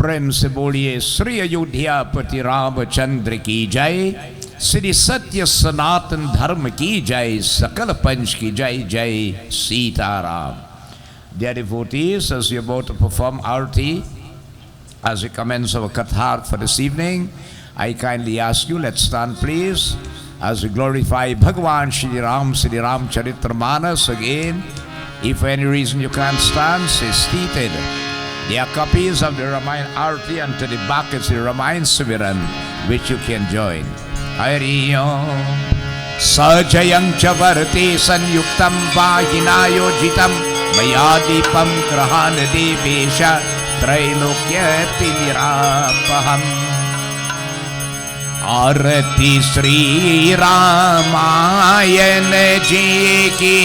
प्रेम से बोलिए श्री अयोध्यापति रामचंद्र की जय, श्री सत्य सनातन धर्म की जय, सकल पंच की जय, जय Sitaram. Dear devotees, as we are about to perform Arti, as we commence our Katha for this evening, I kindly ask you, let's stand please, as we glorify Bhagavan Shri Ram Charitra Manas again. If for any reason you can't stand, say seated. There are copies of the Ramayana Arti and to the back is the Ramayana Suviran, which you can join. Hari Om. Sajayam chavarti sanyuktam vahinayojitam mayadipam grahan devesha trailokyati nirapaham. आरती श्री रामायण जी की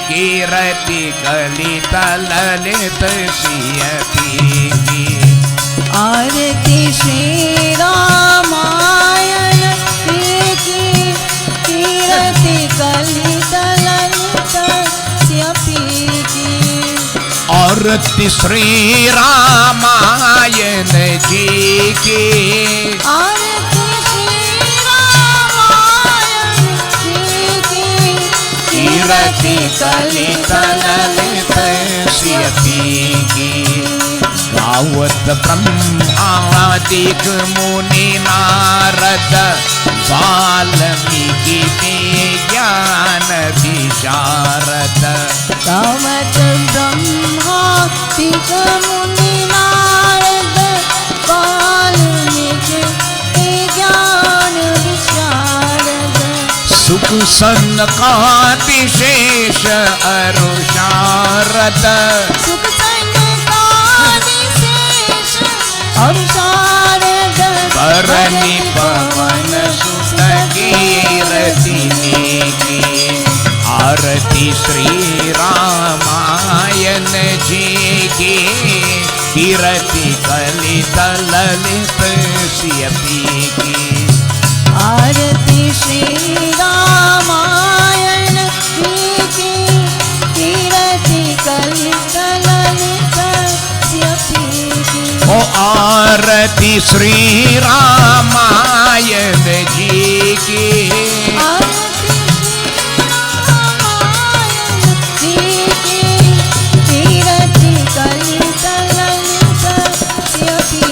कीर्ति कलित ललित सियती की। आरती श्री रामायण जी की कीर्ति कलित ललित सियती की। आरती श्री रामायण जी की कीर्ति कलित ललित सियती की। गावत ब्रह्मादिक मुनि नारद वाल्मीकि ज्ञान विशारद। गावत ब्रह्मादिक मुनि नारद वाल्मीकि ज्ञान विशारद। सुख सनकादि शेष अरुषारद। सुख सनकादि शेष अरुषारद। बरनि पवन सुत कीर्ति की। आरती श्री रामायण जी की कीर्ति कलित ललित सियती की। आरती श्री रामायण जी की कीर्ति कलित ललित सियती की। ओ आरती श्री रामायण जी की। आरती श्री रामायण जी की कीर्ति कलित ललित सियती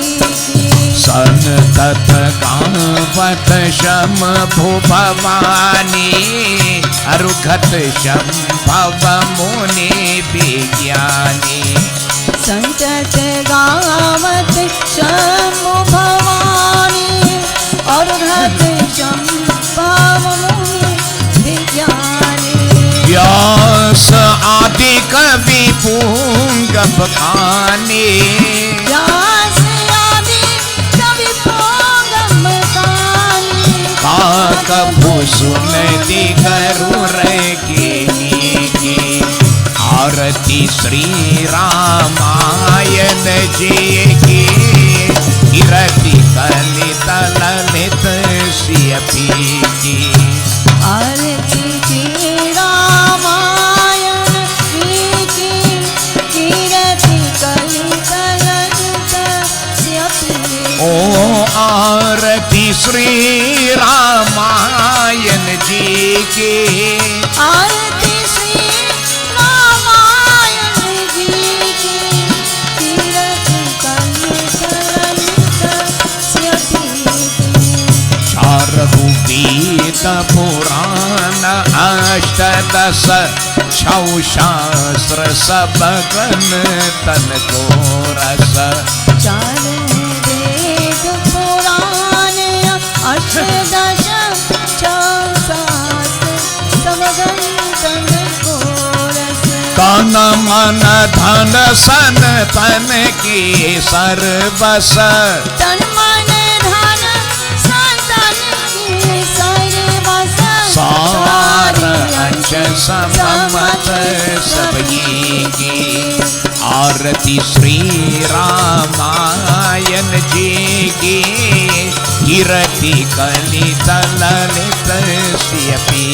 की। संतत गावत शम भुभवानी अरुघत शंभव मुनि विज्ञानी। संतत गावत शंभु भवानी अरुघत शंभव मुनि विज्ञानी। व्यास आदि कवि पुंगव खानी। व्यास आदि कवि पुंगव खानी। काकभु सुनति गरुड़ की। आरती श्री रामायण जी की कीर्ति कलित ललित सियती की। आरती श्री रामायण जी की कीर्ति कलित ललित सियती की। ओ आरती श्री रामायण जी की। आरती श्री रामायण जी की कीर्ति कलित ललित सियती की। चारहु वेद पुराण अष्टदश छौ शास्त्र सब गण तन को रस। चार वेद पुराण अष्टदश छौ शास्त्र सब गण तन को रस। तन मन धन सन तन की सर्वस। तन मन धन संतन की सर्वस। सार अंश सममत सबकी की। आरती श्री रामायण जी की कीर्ति कलित ललित सियती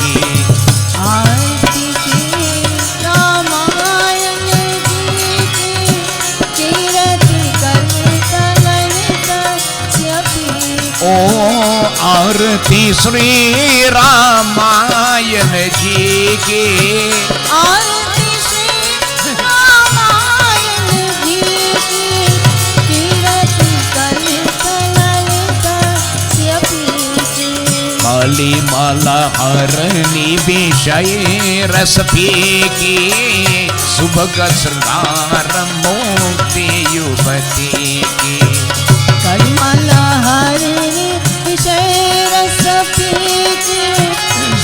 की। आरती श्री रामायण जी की कीर्ति कलित आरती श्री रामायण जी की आरती श्री रामायण जी की कीर्ति कलित ललित स्यपीति कालीमाला हरणी विषय रस की सुभग श्रृंगार मुक्ति युवती की कलिमाला हरिणी विषय रस पीति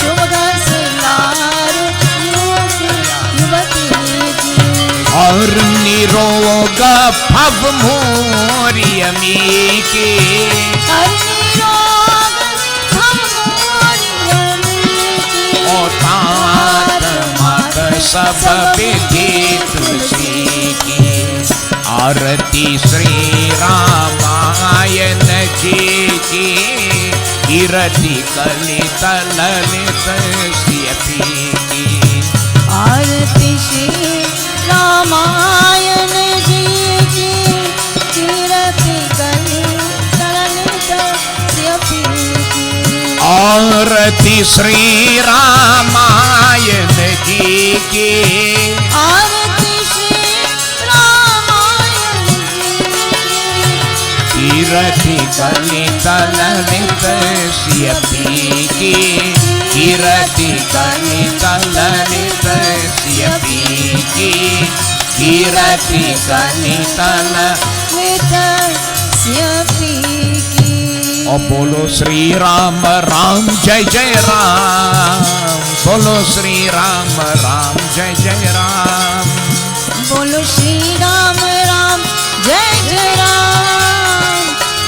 शुभ श्रृंगार युवती की और निरोग भव मोरियमी की हर निरोग हम मोरियमी की और तात मत सब विधि तुलसी की आरती श्री रामायण जी की कीर्ति कलित ललित स्यपी की आरती श्री रामायण जी की कीर्ति कलित ललित स्यपी की आरती श्री रामायण जी की आरती श्री रामायण जी की कीर्ति कलित ललित स्यपी की कीर्ति कलित ललित स्यपी की कीर्ति कलित ललित स्यपी की और बोलो श्री राम राम जय जय राम बोलो श्री राम राम जय जय राम बोलो श्री राम राम जय जय राम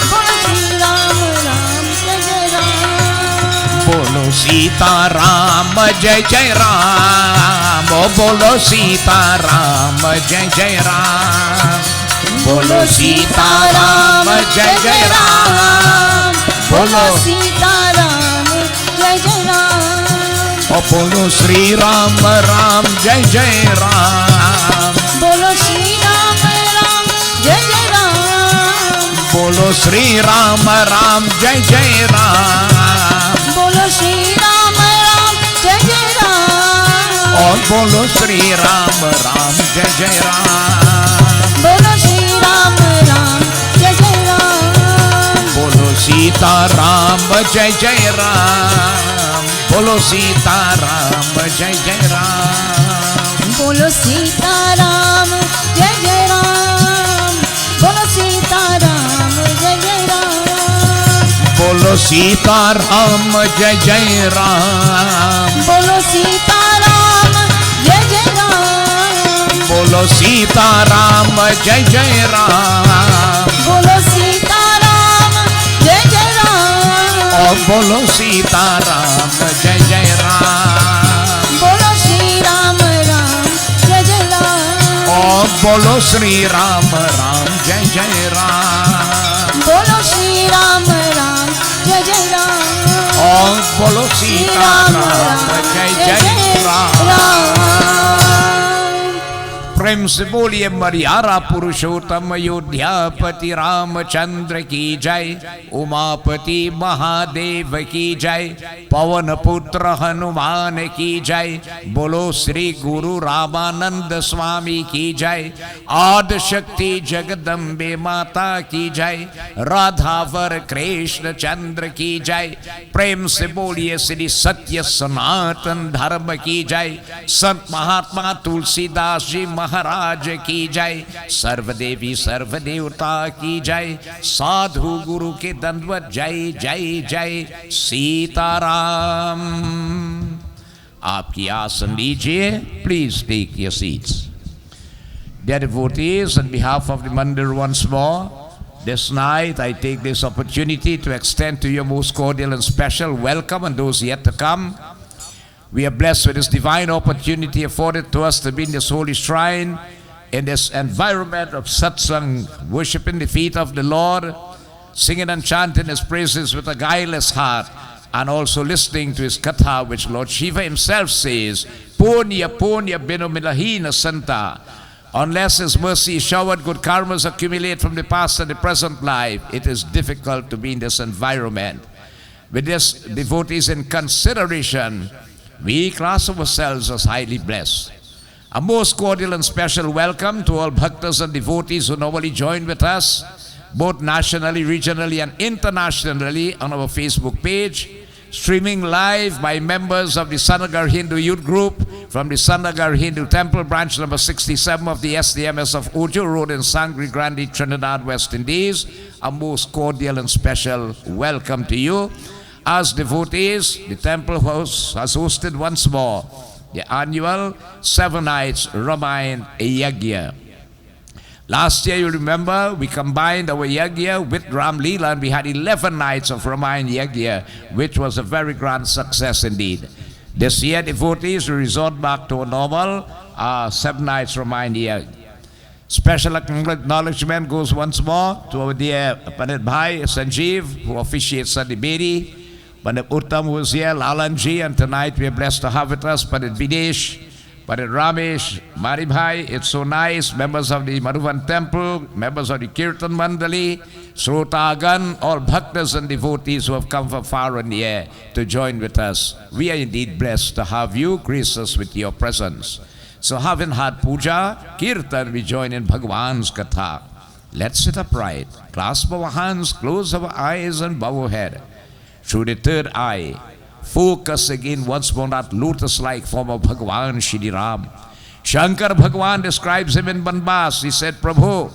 बोलो श्री राम राम जय जय राम बोलो सीता राम जय जय राम ओ बोलो सीता राम जय जय राम बोलो सीता राम जय जय राम बोलो सीता राम जय जय राम ओ बोलो श्री राम राम जय जय राम बोलो श्री राम राम जय जय राम बोलो श्री राम राम जय जय राम बोलो श्री राम राम जय जय राम और बोलो श्री राम राम जय जय राम बोलो श्री राम राम जय जय राम बोलो सीता राम जय जय राम बोलो सीता राम जय जय राम बोलो सीता राम जय जय राम बोलो सीता राम जय जय राम बोलो सीता राम जय जय राम बोलो सीता राम जय जय राम बोलो सीता राम जय जय राम बोलो सीता राम जय जय राम और बोलो सीता राम जय जय राम बोलो श्री राम राम जय जय राम और बोलो श्री राम राम जय जय राम बोलो श्री राम राम जय जय राम और बोलो सीता राम जय जय राम प्रेम से बोलिए मर्यादा पुरुषोत्तम अयोध्यापति रामचंद्र की जय उमापति महादेव की जय पवन पुत्र हनुमान की जय बोलो श्री गुरु रामानंद स्वामी की जय आदि शक्ति जगदम्बे माता की जय राधावर कृष्ण चंद्र की जय प्रेम से बोलिए श्री सत्य सनातन धर्म की जय संत महात्मा तुलसीदास जी महाराज की जय सर्वदेवी सर्वदेवता की जय साधु गुरु के दंडवत जय जय जय सीताराम। आपकी आसन लीजिए please take your seats. Dear devotees, on behalf of the Mandir once more, this night I take this opportunity to extend to you most cordial and special welcome and those yet to come. We are blessed with this divine opportunity afforded to us to be in this holy shrine, in this environment of satsang, worshiping the feet of the Lord, singing and chanting His praises with a guileless heart, and also listening to His katha, which Lord Shiva Himself says, Punya Punya Bino Milahina Santa. Unless His mercy showered good karmas accumulate from the past and the present life, it is difficult to be in this environment. With this devotees in consideration, we class ourselves as highly blessed. A most cordial and special welcome to all bhaktas and devotees who normally join with us, both nationally, regionally, and internationally on our Facebook page, streaming live by members of the Sant Nagar Hindu Youth Group from the Sant Nagar Hindu Temple, branch number 67 of the SDMS of Ujo Road in Sangre Grande, Trinidad, West Indies. A most cordial and special welcome to you. As devotees, the temple house has hosted once more the annual 7 nights Ramayana Yagya. Last year, you remember, we combined our Yagya with Ram Leela, and we had 11 nights of Ramayana Yagya, which was a very grand success indeed. This year, devotees will resort back to a normal 7 nights Ramayana Yagya. Special acknowledgement goes once more to our dear Pandit Bhai Sanjeev, who officiates Sunday Bedi, Pandit Uttam, who was here, Lalanji, and tonight we are blessed to have with us Pandit Videsh, Pandit Ramesh, Maribhai. It's so nice. Members of the Madhuvan Temple, members of the Kirtan Mandali, Srotagan, all bhaktas and devotees who have come from far and near to join with us. We are indeed blessed to have you grace us with your presence. So having had Puja, Kirtan, we join in Bhagwan's Katha. Let's sit upright, clasp our hands, close our eyes and bow our head. Through the third eye, focus again once more on that lotus-like form of Bhagwan Shri Ram. Shankar Bhagwan describes him in Banbas. He said, Prabhu,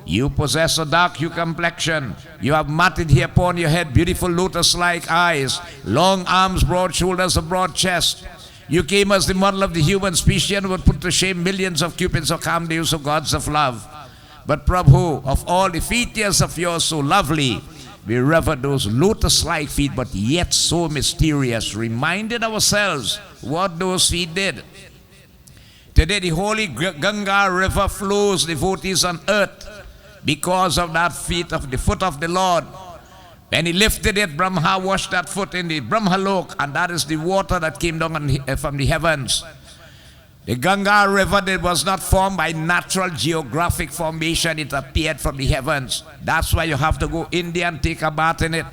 you possess a dark hue complexion. You have matted here upon your head beautiful lotus-like eyes, long arms, broad shoulders, a broad chest. You came as the model of the human species and would put to shame millions of cupids or kamdevs or gods of love. But Prabhu, of all the features of yours so lovely, we rever those lotus-like feet, but yet so mysterious, reminded ourselves what those feet did. Today the holy Ganga river flows devotees on earth because of that feet of the foot of the Lord. When he lifted it, Brahma washed that foot in the Brahmalok, and that is the water that came down from the heavens. The Ganga River that was not formed by natural geographic formation, it appeared from the heavens. That's why you have to go India and take a bath in it.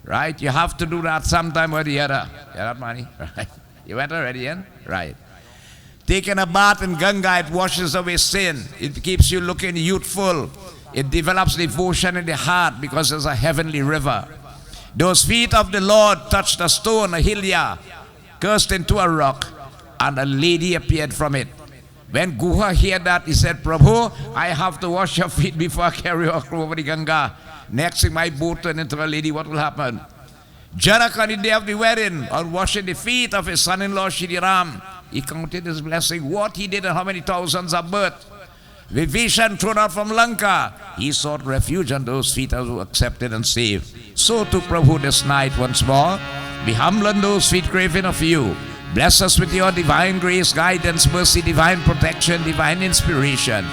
Right? You have to do that sometime or the other. You got money? Right. You went already in? Right. Taking a bath in Ganga, it washes away sin. It keeps you looking youthful. It develops devotion in the heart because it's a heavenly river. Those feet of the Lord touched a stone, a hilya, cursed into a rock, and a lady appeared from it. When Guha heard that, he said, Prabhu, I have to wash your feet before I carry you over the Ganga. Next thing my boat turned into a lady, what will happen? Janak on the day of the wedding, on washing the feet of his son-in-law Shri Ram, he counted his blessing, what he did and how many thousands of birth. Vibhishan thrown out from Lanka, he sought refuge on those feet as were accepted and saved. So to Prabhu this night once more, be humble on those feet craving of you. Bless us with your divine grace, guidance, mercy, divine protection, divine inspiration.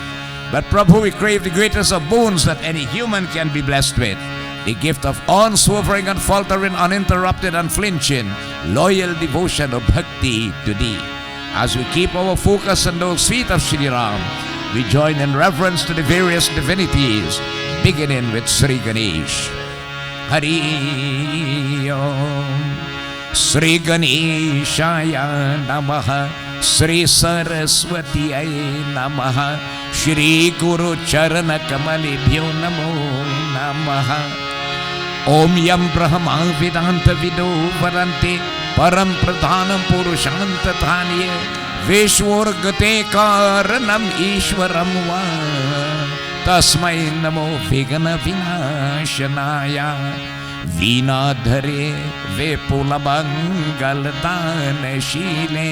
But Prabhu, we crave the greatest of boons that any human can be blessed with. The gift of unswerving, unfaltering, uninterrupted, unflinching, loyal devotion of bhakti to thee. As we keep our focus on those feet of Shri Ram, we join in reverence to the various divinities, beginning with Sri Ganesh. Hari Om. Sri Ganeshaya Namaha, Sri Saraswati Namaha, Shri Guru Charana Kamalibhyo Namo Namaha. Om Yam Brahma Vedanta Vido Varante, Param Pradhanam Purushanta Thanye, Vishwargate Karanam Ishwaram Va, Tasmai Namo Vigana Vinashanaya. वीणाधरे वेपुल मंगल दान शीले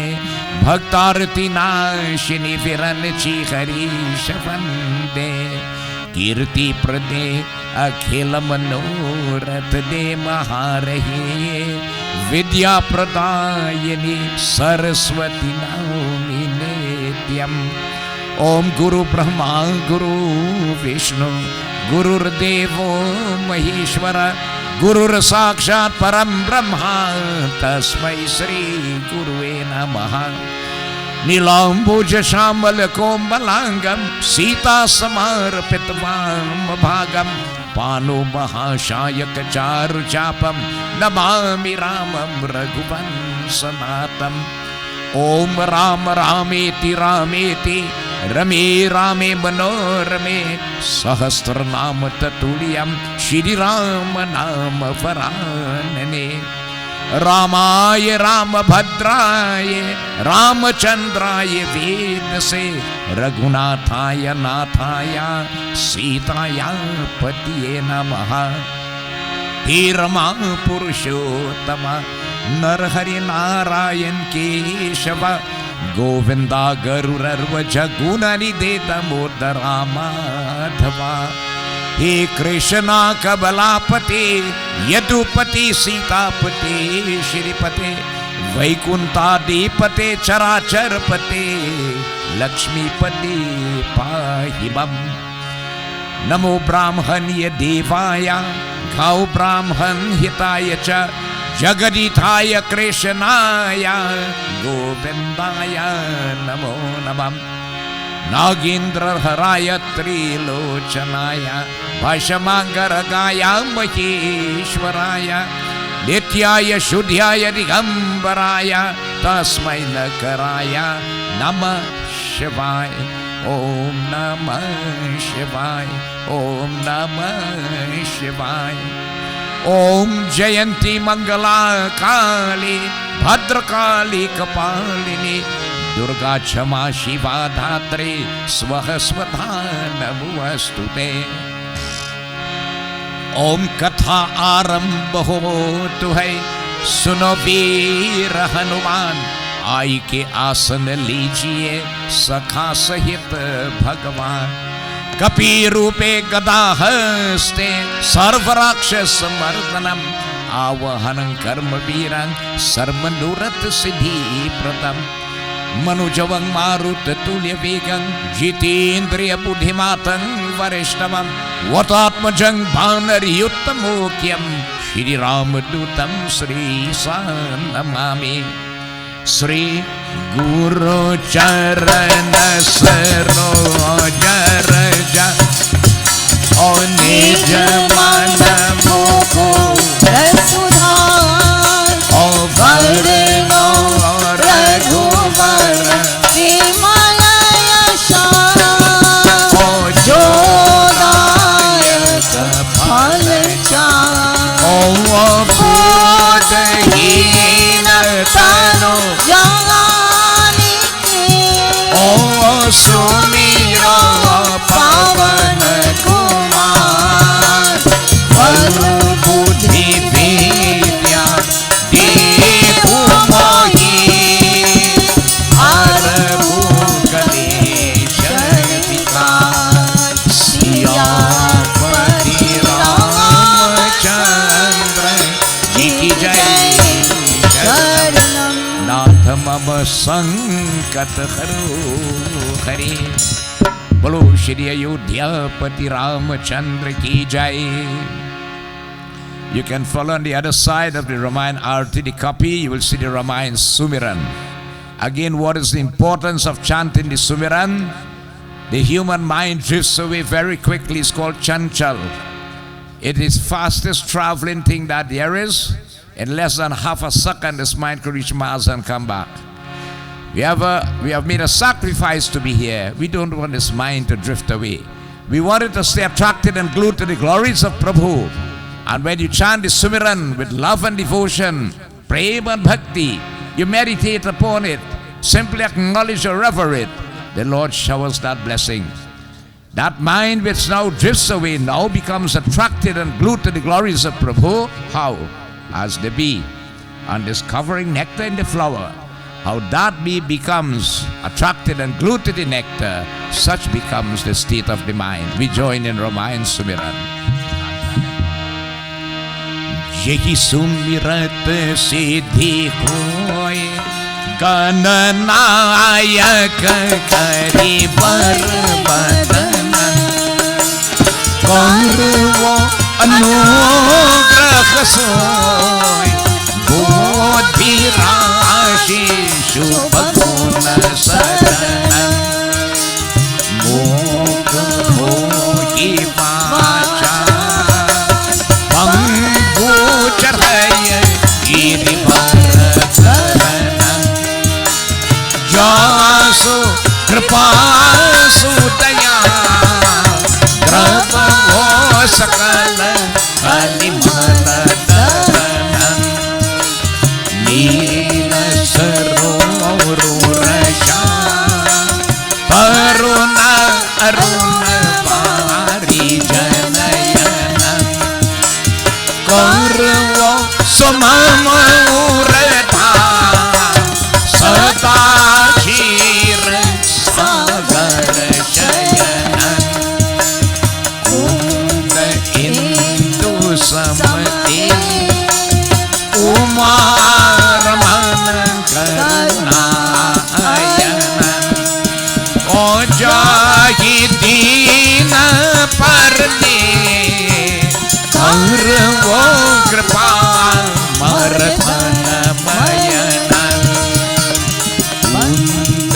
भक्तारती नाशिनी विरल हरीश वंदे कीर्ति प्रदे अखिल मनोरथ दे महारहे विद्या प्रदायिनी सरस्वती नौमि नित्यम ओम गुरु ब्रह्मा गुरु विष्णु गुरुर्देवो महेश्वर गुरुर साक्षात् परम ब्रह्मा तस्मै श्री गुरुवे नमः। नीलाम्बुज श्यामल कोमलांगम सीता समर्पित वाम भागम पानो महाशायक चारु चापम नमामि रामं रघुवंशनाथम। ओम राम रामेति रामेति रमे रामे मनोरमे सहस्रनाम ततुल्यं श्री राम नाम वरानने। रामाय रामभद्राय रामचंद्राय वेदसे रघुनाथाय नाथाय सीताया पतिये नमः। हे रमा पुरुषोत्तम नरहरि नारायण केशव गोविंदा गरुरर्वज गुणनिधे दामोदर माधवा। हे कृष्णा कबलापते यदुपति सीतापते श्रीपते वैकुंठाधिपते चराचरपते लक्ष्मीपते पाहि मम। नमो ब्राह्मण्य देवाय गौ ब्राह्मण हिताय च जगदिथाय कृष्णाय गोविंदाय नमो नमः। नागेन्द्रहराय त्रिलोचनाय भाषमांगरगाय महेश्वराय नित्याय शुद्ध्याय दिगंबराय तस्मै नकराय नमः शिवाय। ओम नमः शिवाय ओम नमः शिवाय। ओम जयंती मंगला काली भद्रकाली कपालिनी दुर्गा क्षमा शिवा धात्री स्वः स्वधा नमोस्तुते। ओम कथा आरंभ होतु है सुनो वीर हनुमान आई के आसन लीजिए सखा सहित भगवान। कपि रूपे गदा हस्ते सर्व राक्षस मर्दनम आवहनं कर्म वीरं सर्वमनोरथ सिद्धि प्रदम। मनुजवं मारुत तुल्य वेगं जितेन्द्रिय बुद्धिमातं वरिष्ठवं वतात्मजं भानरयुतमोक्यं श्री रामदूतं श्रीशां नमामि। श्री गुरु चरण सरोज रज ओ निज मन मुकुर सुधार ओ वरनो रघुवर विमल यश ओ जोदायक फल चार ओ बोधहीन तनु ओ सुमिरो पवन कुमार बल बुद्धि विद्या देहु मोहि हरहु कलेश विकार। सियापति रामचंद्र जी की जय। नाथ मम संकट हरो हरे। बोलो श्री अयोध्यापति रामचंद्र की जय। You can follow on the other side of the Ramayana Arti, the copy, you will see the Ramayana Sumiran. Again, what is the importance of chanting the Sumiran? The human mind drifts away very quickly. It's called chanchal. It is fastest traveling thing that there is. In less than half a second, this mind could reach Mars and come back. We have made a sacrifice to be here. We don't want this mind to drift away. We want it to stay attracted and glued to the glories of Prabhu. And when you chant the Sumiran with love and devotion, prema and bhakti, you meditate upon it, simply acknowledge or rever it, the Lord showers that blessing. That mind which now drifts away now becomes attracted and glued to the glories of Prabhu. How? As the bee on discovering nectar in the flower. How that bee becomes attracted and glued to the nectar, such becomes the state of the mind. We join in Ramayana Sumiran. Yehi sumirat siddhi hoy gananayak kari barbadana karvo anugrah soy bodhi rashi shubh सदनं मूक मोहि वाचा पंगुचरय गिरिवरधरनं जासु कृपासु दया द्रवो सकल कलिमल दहनं नील सरोरुरशा तरुण अरुण पारिजनयनं कौरवो सुममूरता सदा क्षीर सागर शयनं कुंद इंदु समते उमा रमण करुणायनं ओ जाहि दीन परने कौरवो कृपा मर्दन मयनं कुंद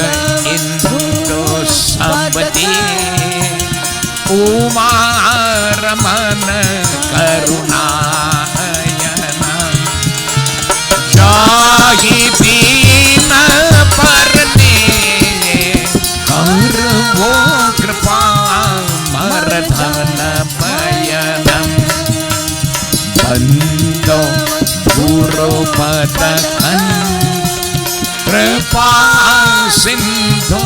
इंदु समते उमा रमण करुणायनं जाहि दीन परने कौरवो कृपा मर्दन मयनं बंदो गुरुपदकं कृपा सिंधु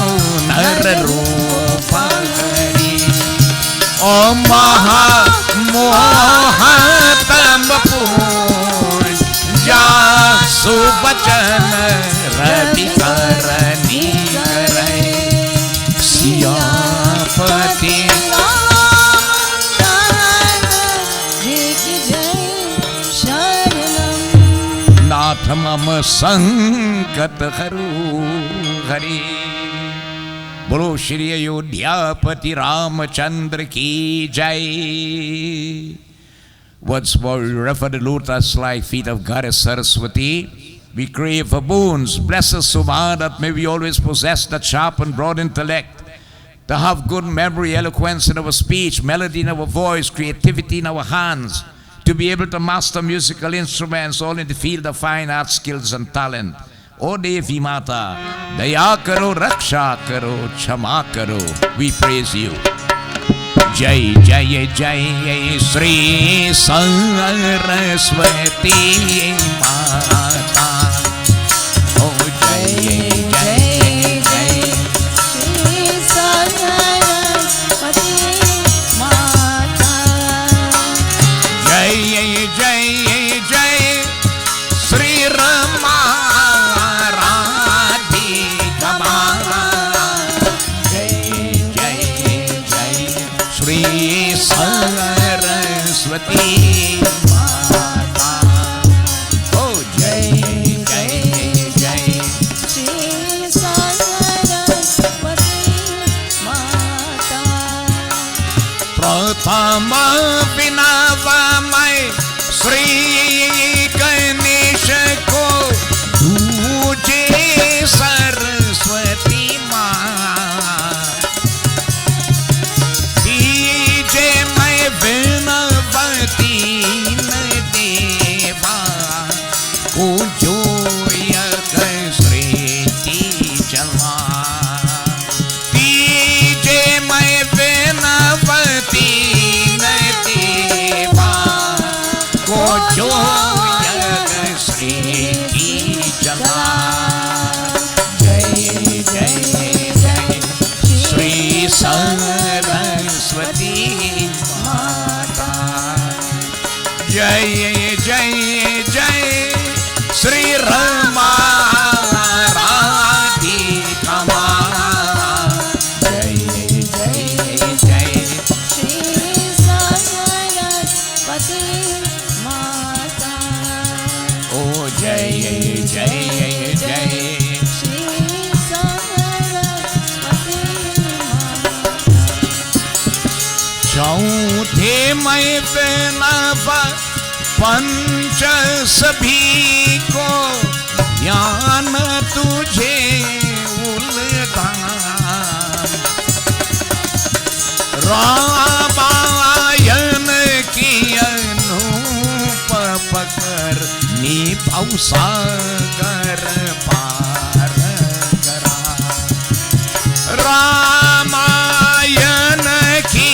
नर रूप हरि ओ महा मोहतम पूजा सुबचन रवि करनी करे सियापति नाथ मम संकट हरु हरि बोलो श्री अयोध्यापति रामचंद्र की जय. Once more we refer the lotus-like feet of Goddess Saraswati. We crave for boons. Bless us, O Ma, that may we always possess that sharp and broad intellect, to have good memory, eloquence in our speech, melody in our voice, creativity in our hands, to be able to master musical instruments, all in the field of fine art, skills and talent. O Devi Mata, Daya Karo, Raksha Karo, Chama Karo, we praise you. Jai Jai Jai Sri Saraswati Mata. Oh Jai Jai Jai Sri Saraswati Mata. Jai Jai Jai Sri Rama Radhika Mata. Jai Jai Jai Sri Saraswati Mata. Oh Jai Jai Jai Sri Saraswati Mata. Prathama Vinavamay Sri Ganesh ko Tuje Saraswati Maa Dije May Vinavati Deva Ko Joya Sriti Chalma Dije May Vinavati Deva Ko Joya Sriti Chalma. Jai Jai Jai Sri Saraswati Mata. Jai Jai Jai Sri Rama Radhika Mata. Jai Jai Jai Sri Saraswati Mata. Oh Jai Jai Jai Sri Saraswati Mata. चौथे मैं नव पंच सभी को ज्ञान तुझे धाम रामायण की अनूप पकर नी भवसागर पार करा रामायण की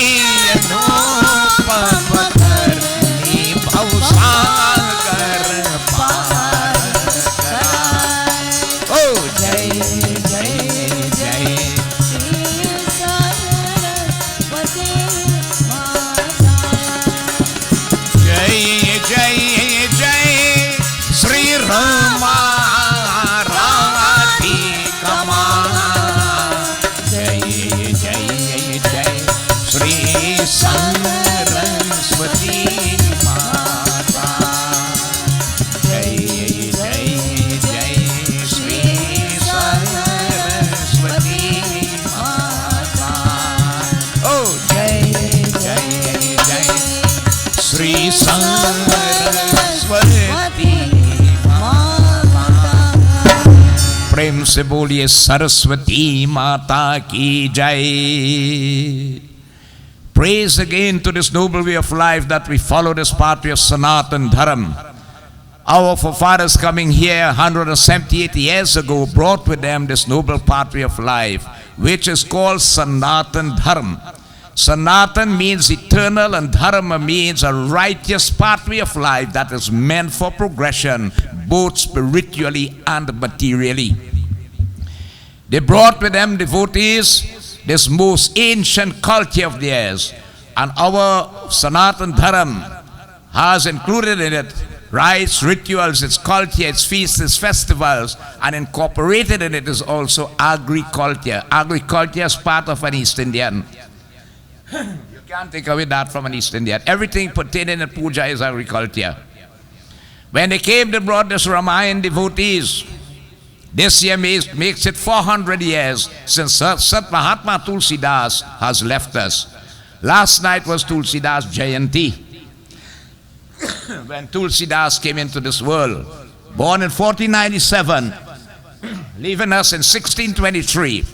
अनूप पकर नी भवसागर पार करा ओ जय जय जय जय जय श्री रमा राधिकमा जय जय जय श्री सरस्वती माता जय जय जय श्री सरस्वती माता ओ जय जय जय श्री सरस्वती माता प्रेम से बोलिए सरस्वती माता की जय. Praise again to this noble way of life that we follow this pathway of Sanatan Dharam. Our forefathers coming here 178 years ago brought with them this noble pathway of life, which is called Sanatan Dharam. Sanatan means eternal and Dharma means a righteous pathway of life that is meant for progression, both spiritually and materially. They brought with them devotees, this most ancient culture of theirs, and our Sanatan Dharam has included in it rites, rituals, its culture, its feasts, its festivals, and incorporated in it is also agriculture. Agriculture is part of an East Indian. You can't take away that from an East Indian. Everything pertaining to Puja is agriculture. When they came, they brought this Ramayana devotees. This year makes it 400 years since Sant Mahatma Tulsidas has left us. Last night was Tulsidas Jayanti. When Tulsidas came into this world, born in 1497, leaving us in 1623,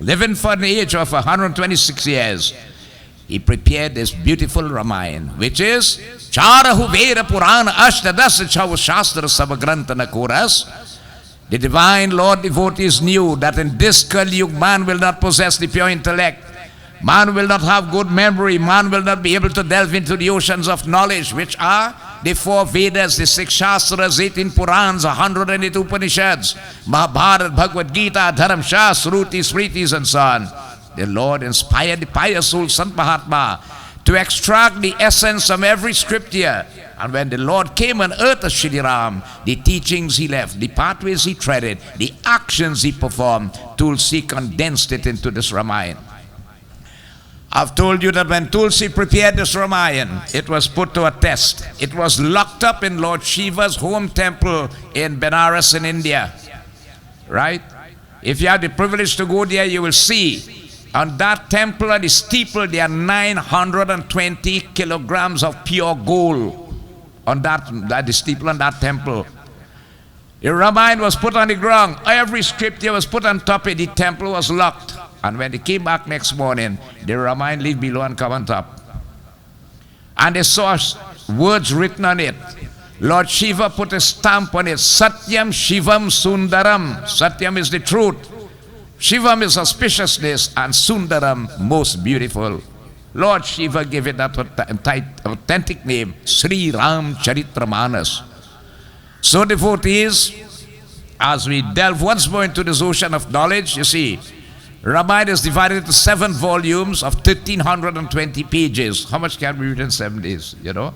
living for the age of 126 years, he prepared this beautiful Ramayana, which is Charahu Veda Purana Ashtadas Chav Shastra Sabagranta Nakoras. The divine Lord devotees knew that in this Kali Yuga man will not possess the pure intellect. Man will not have good memory. Man will not be able to delve into the oceans of knowledge, which are the 4 Vedas, the 6 Shastras, 18 Purans, 108 Upanishads, Mahabharata, Bhagavad Gita, Dharam Shastra, Shrutis, Smritis, and so on. The Lord inspired the pious soul Sant Mahatma to extract the essence of every scripture. And when the Lord came on earth as Shri Ram, the teachings he left, the pathways he treaded, the actions he performed, Tulsi condensed it into this Ramayana. I've told you that when Tulsi prepared this Ramayana, it was put to a test. It was locked up in Lord Shiva's home temple in Benares in India. Right? If you have the privilege to go there, you will see on that temple at the steeple there are 920 kilograms of pure gold on the steeple on that temple. The Ramayana was put on the ground. Every scripture was put on top of it. The temple was locked. And when they came back next morning, the Ramayana lived below and come on top. And they saw words written on it. Lord Shiva put a stamp on it. Satyam Shivam Sundaram. Satyam is the truth. Shivam is auspiciousness. And Sundaram, most beautiful. Lord Shiva gave it that authentic name, Sri Ram Charitramanas. So devotees, as we delve once more into this ocean of knowledge, you see, Ramayana is divided into 7 volumes of 1,320 pages. How much can we read in 7 days, you know?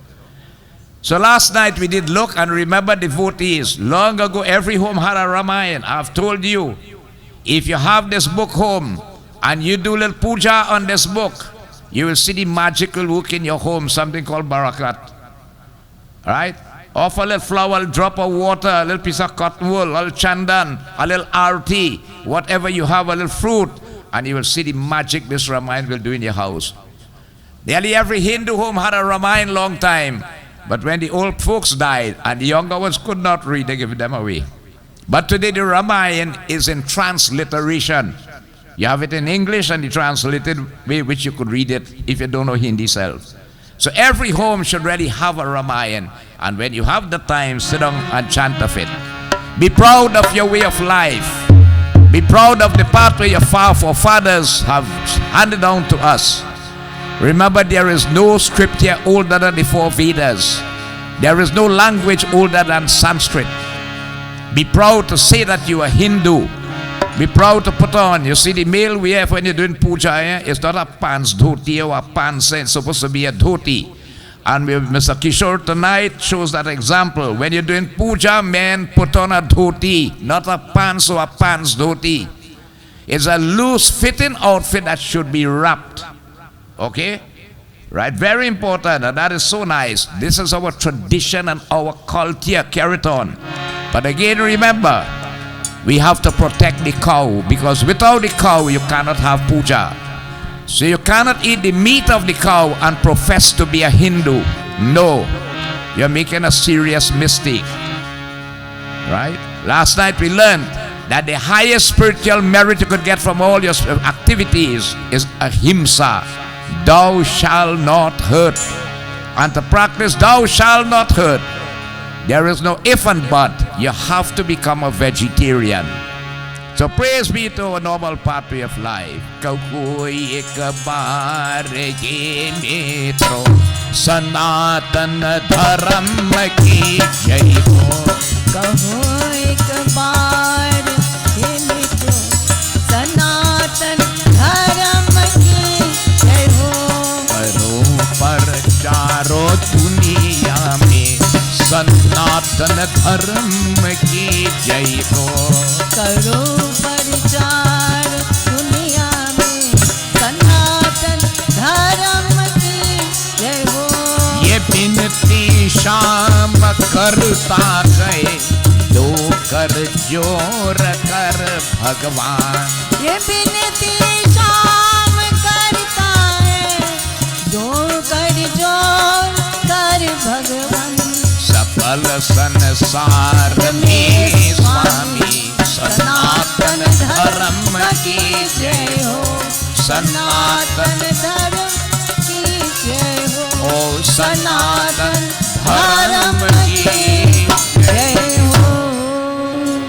So last night we did look and remember devotees. Long ago, every home had a Ramayana. I've told you, if you have this book home and you do a little puja on this book, you will see the magical work in your home, something called barakat. Right? Offer a little flower, a little drop of water, a little piece of cotton wool, a little chandan, a little arti, whatever you have, a little fruit, and you will see the magic this Ramayana will do in your house. Nearly every Hindu home had a Ramayana long time, but when the old folks died and the younger ones could not read, they gave them away. But today the Ramayana is in transliteration. You have it in English and the translated way which you could read it if you don't know Hindi self. So every home should really have a Ramayana. And when you have the time, sit down and chant of it. Be proud of your way of life. Be proud of the pathway your forefathers have handed down to us. Remember, there is no scripture older than the four Vedas. There is no language older than Sanskrit. Be proud to say that you are Hindu. Be proud to put on. You see, the male wear when you're doing puja, it's not a pants dhoti or a pants, it's supposed to be a dhoti. And Mr. Kishore tonight shows that example. When you're doing puja, men put on a dhoti, not a pants or a pants dhoti. It's a loose fitting outfit that should be wrapped. Okay? Right? Very important, and that is so nice. This is our tradition and our culture. Carry it on. But again, remember, we have to protect the cow, because without the cow, you cannot have puja. So you cannot eat the meat of the cow and profess to be a Hindu. No, you're making a serious mistake. Right? Last night we learned that the highest spiritual merit you could get from all your activities is ahimsa. Thou shalt not hurt. And to practice thou shalt not hurt, there is no if and but. You have to become a vegetarian. So praise be to a normal pathway of life. Kakoi ek baar ye metro sanatan dharam ki jai ho. कहो एक बार हे मित्रो सनातन धर्म की जय हो। करो प्रचारो दुनिया में सनातन धर्म की जय हो। करो प्रचार दुनिया में सनातन धर्म की जय हो। ये बिनती शाम करता गए, दो कर जोर कर भगवान। ये बिनती शाम करता है, दो कर जोर कर भगवान। सकल संसार में स्वामी सनातन धर्म की जय हो। सनातन धर्म की जय हो। ओ सनातन धर्म की जय हो।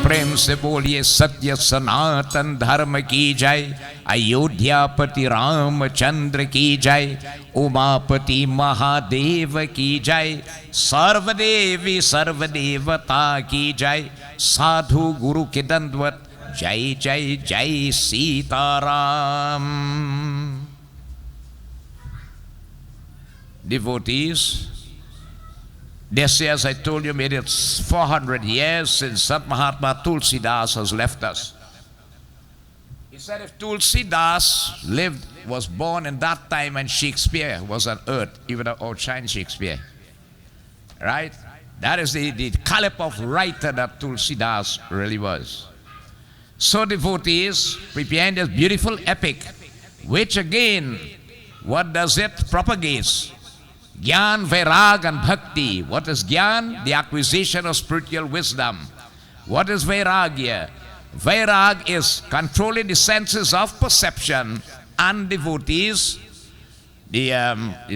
प्रेम से बोलिए सत्य सनातन धर्म की जय। अयोध्यापति रामचंद्र की जय। उमापति महादेव की जय। सर्वदेवी सर्वदेवता की जय। साधु गुरु के दंडवत जय जय जय Sitaram. Devotees, this year, as I told you, made it 400 years since Sant Mahatma Tulsidas has left us. He said if Tulsidas was born in that time when Shakespeare was on earth, he would have outshined Shakespeare. Right? That is the caliber of writer that Tulsidas really was. So devotees, preparing this beautiful epic, which again, what does it propagate? Gyan, Vairag and Bhakti. What is Gyan? The acquisition of spiritual wisdom. What is Vairagya? Vairag is controlling the senses of perception and devotees, the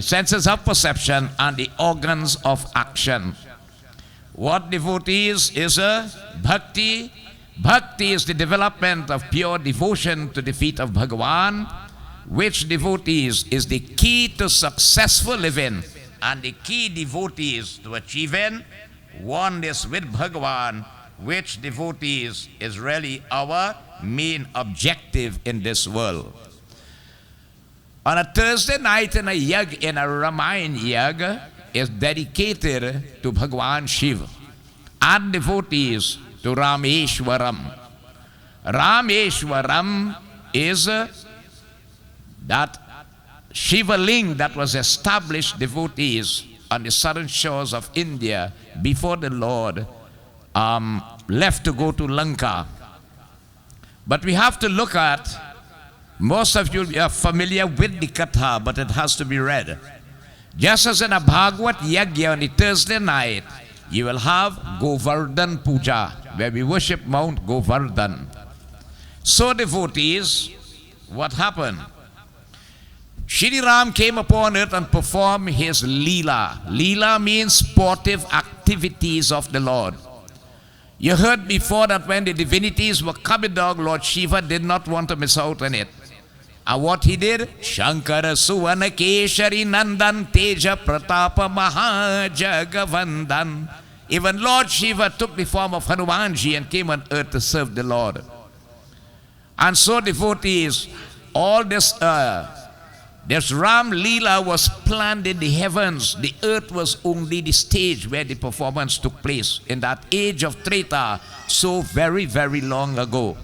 senses of perception and the organs of action. What devotees is a Bhakti? Bhakti is the development of pure devotion to the feet of Bhagavan, which devotees is the key to successful living and the key devotees to achieving oneness with Bhagavan, which devotees is really our main objective in this world. On a Thursday night in a Ramayana Yagya is dedicated to Bhagavan Shiva and devotees to Rameshwaram. Rameshwaram is that Shiva Ling that was established devotees on the southern shores of India before the Lord left to go to Lanka. But we have to look at, most of you are familiar with the Katha, but it has to be read. Just as in a Bhagavad Yagya on the Thursday night, you will have Govardhan Puja, where we worship Mount Govardhan. So devotees, what happened? Shri Ram came upon earth and performed his Leela. Leela means sportive activities of the Lord. You heard before that when the divinities were coming down, Lord Shiva did not want to miss out on it. And what he did? Shankara Suvana Keshari Nandan Teja Pratapa Mahajagavandan. Even Lord Shiva took the form of Hanumanji and came on earth to serve the Lord. And so devotees, all this Ram Leela was planned in the heavens. The earth was only the stage where the performance took place in that age of Treta, so very, very long ago.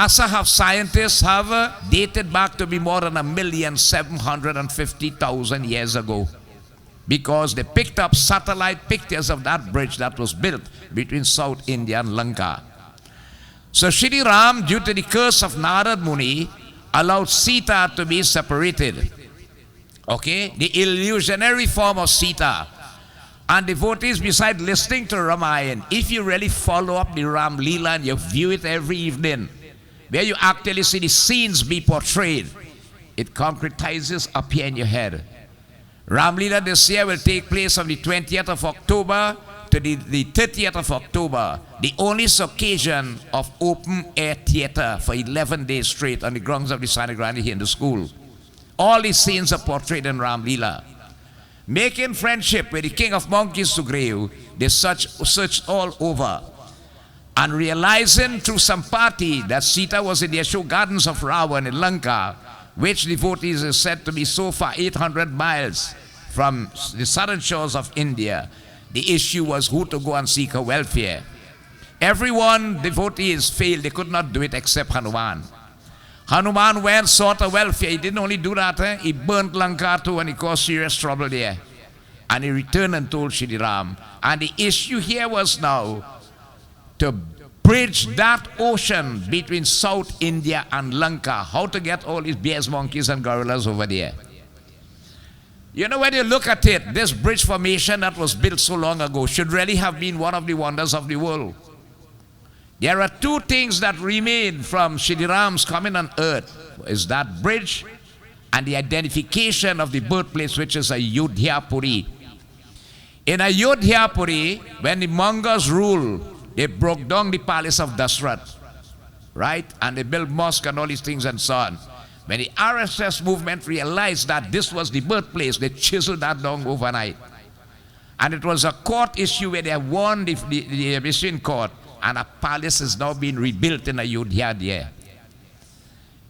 Scientists have dated back to be more than 1,750,000 years ago, because they picked up satellite pictures of that bridge that was built between South India and Lanka. So Shri Ram, due to the curse of Narad Muni, allowed Sita to be separated. Okay? The illusionary form of Sita. And devotees, besides listening to Ramayana, if you really follow up the Ram Leela and you view it every evening, where you actually see the scenes be portrayed, it concretizes up here in your head. Ram Leela this year will take place on the 20th of October to the 30th of October, the only occasion of open air theater for 11 days straight on the grounds of the Sant Nagar Hindu School. All these scenes are portrayed in Ram Leela. Making friendship with the king of monkeys, Sugriv, they searched all over. And realizing through some party that Sita was in the Ashok Gardens of Ravan in Lanka, which devotees is said to be so far 800 miles from the southern shores of India, the issue was who to go and seek her welfare. Everyone, devotees, failed. They could not do it except Hanuman. Hanuman went, sought her welfare. He didn't only do that, he burnt Lanka too, and he caused serious trouble there. And he returned and told Shri Ram. And the issue here was now to bridge that ocean between South India and Lanka. How to get all these bears, monkeys, and gorillas over there. You know, when you look at it, this bridge formation that was built so long ago should really have been one of the wonders of the world. There are two things that remain from Shri Ram's coming on earth. Is that bridge and the identification of the birthplace, which is Ayodhya Puri. In Ayodhya Puri, when the Mongols ruled, they broke down the palace of Dashrath, right? And they built mosques and all these things and so on. When the RSS movement realized that this was the birthplace, they chiseled that down overnight. And it was a court issue where they won the Abyssin court, and a palace is now being rebuilt in Ayodhya there.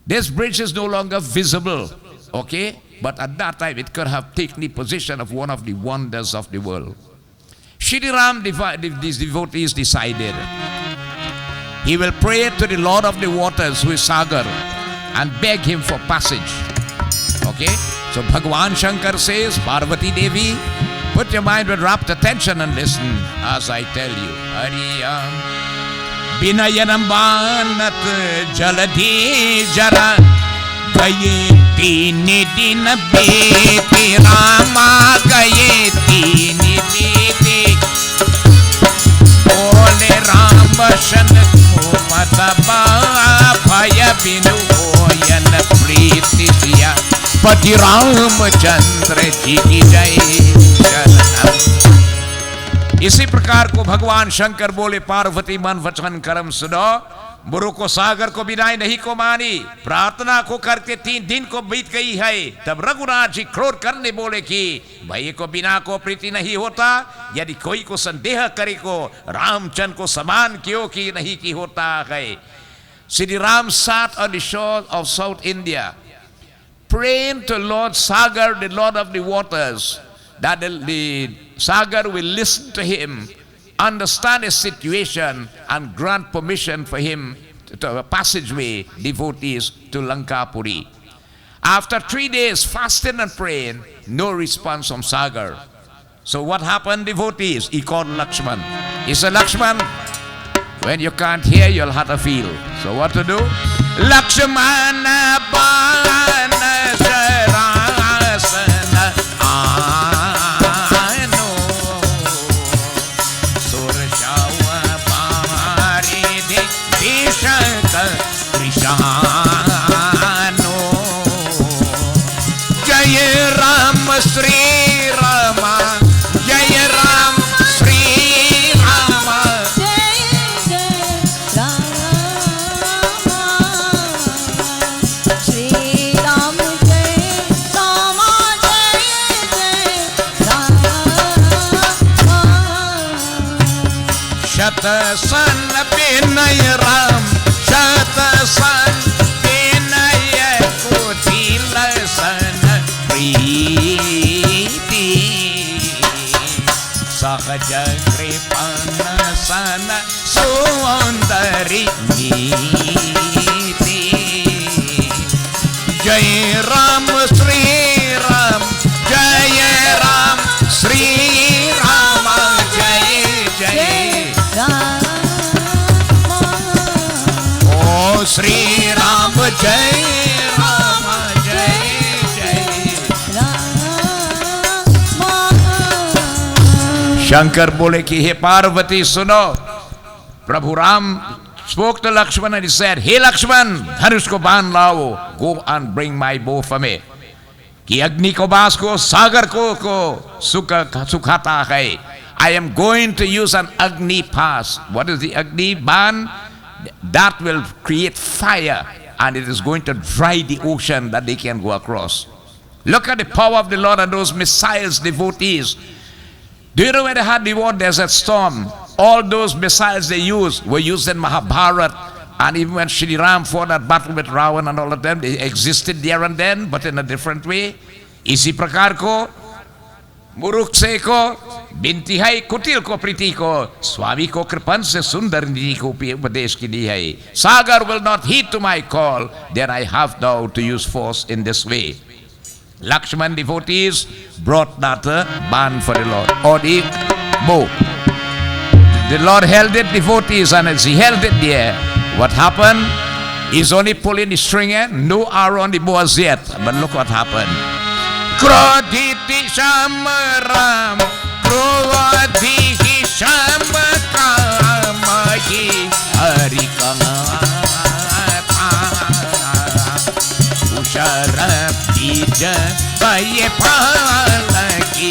This bridge is no longer visible, okay? But at that time, it could have taken the position of one of the wonders of the world. Shri Ram, these devotees decided, he will pray to the Lord of the waters, who is Sagar, and beg him for passage. Okay? So Bhagwan Shankar says, Parvati Devi, put your mind with rapt attention and listen as I tell you. Hariyam Binayanam Banat Jaladi Jara Gaye Tini Dina Beti Rama Gaye Tini Beti Ole Rama Shanak Mataba Phaya Binu Oyan Priti Siya Pati Ramachandra Ji ki Jai Sharanam. इसी प्रकार को भगवान शंकर बोले, पार्वती मन वचन कर्म सुनो, बुरु को सागर को बिनाई नहीं को मानी, प्रार्थना को करके 3 दिन को बीत गई है। तब रघुनाथ जी क्रोध करने बोले कि भाई को बिना को प्रीति नहीं होता, यदि कोई को संदेह करे को रामचंद्र को समान क्यों कि नहीं की होता है। Shri Ram sat on the shore of South India, praying to Lord Sagar, the Lord of the waters, that the Sagar will listen to him, understand his situation, and grant permission for him to a passageway, devotees, to Lankapuri. After 3 days fasting and praying, no response from Sagar. So what happened, devotees? He called Lakshman. He said, Lakshman, when you can't hear, you'll have to feel. So what to do? Lakshmana Bana Sarasana Ano शत सन विनय राम शत सन विनय कुटिल सन प्रीति सहज कृपण सन सुंदरी नीति जय राम श्री राम जय राम श्री राम जय जय ओ श्री राम जय राम जय जय शंकर बोले कि हे पार्वती सुनो प्रभु Ram spoke to Lakshman and he said, hey Lakshman, धनुष को बांध लाओ, go and bring my bow for me. कि अग्नि को बांस को सागर को सुखाता है. I am going to use an Agni pass. What is the Agni ban? That will create fire and it is going to dry the ocean that they can go across. Look at the power of the Lord and those missiles, devotees. Do you know when they had the war desert storm? All those missiles they used were used in Mahabharata, and even when Shri Ram fought that battle with Ravan and all of them, they existed there and then, but in a different way. इसी प्रकार को मुरुख से को बिनती है कुटिल को प्रीति को स्वामी को कृपन से सुंदर निधि को उपदेश की दी है. Sagar will not heed to my call, then I have now to use force in this way. Lakshman devotees brought that ban for the Lord, or the bow. The Lord held it, devotees, and as he held it there, what happened? He's only pulling the string in, no arrow on the bow as yet. But look what happened. Kroditi Shamaram, Kroditi Shamakamahi Harikama Ushara Bija Baye Palaki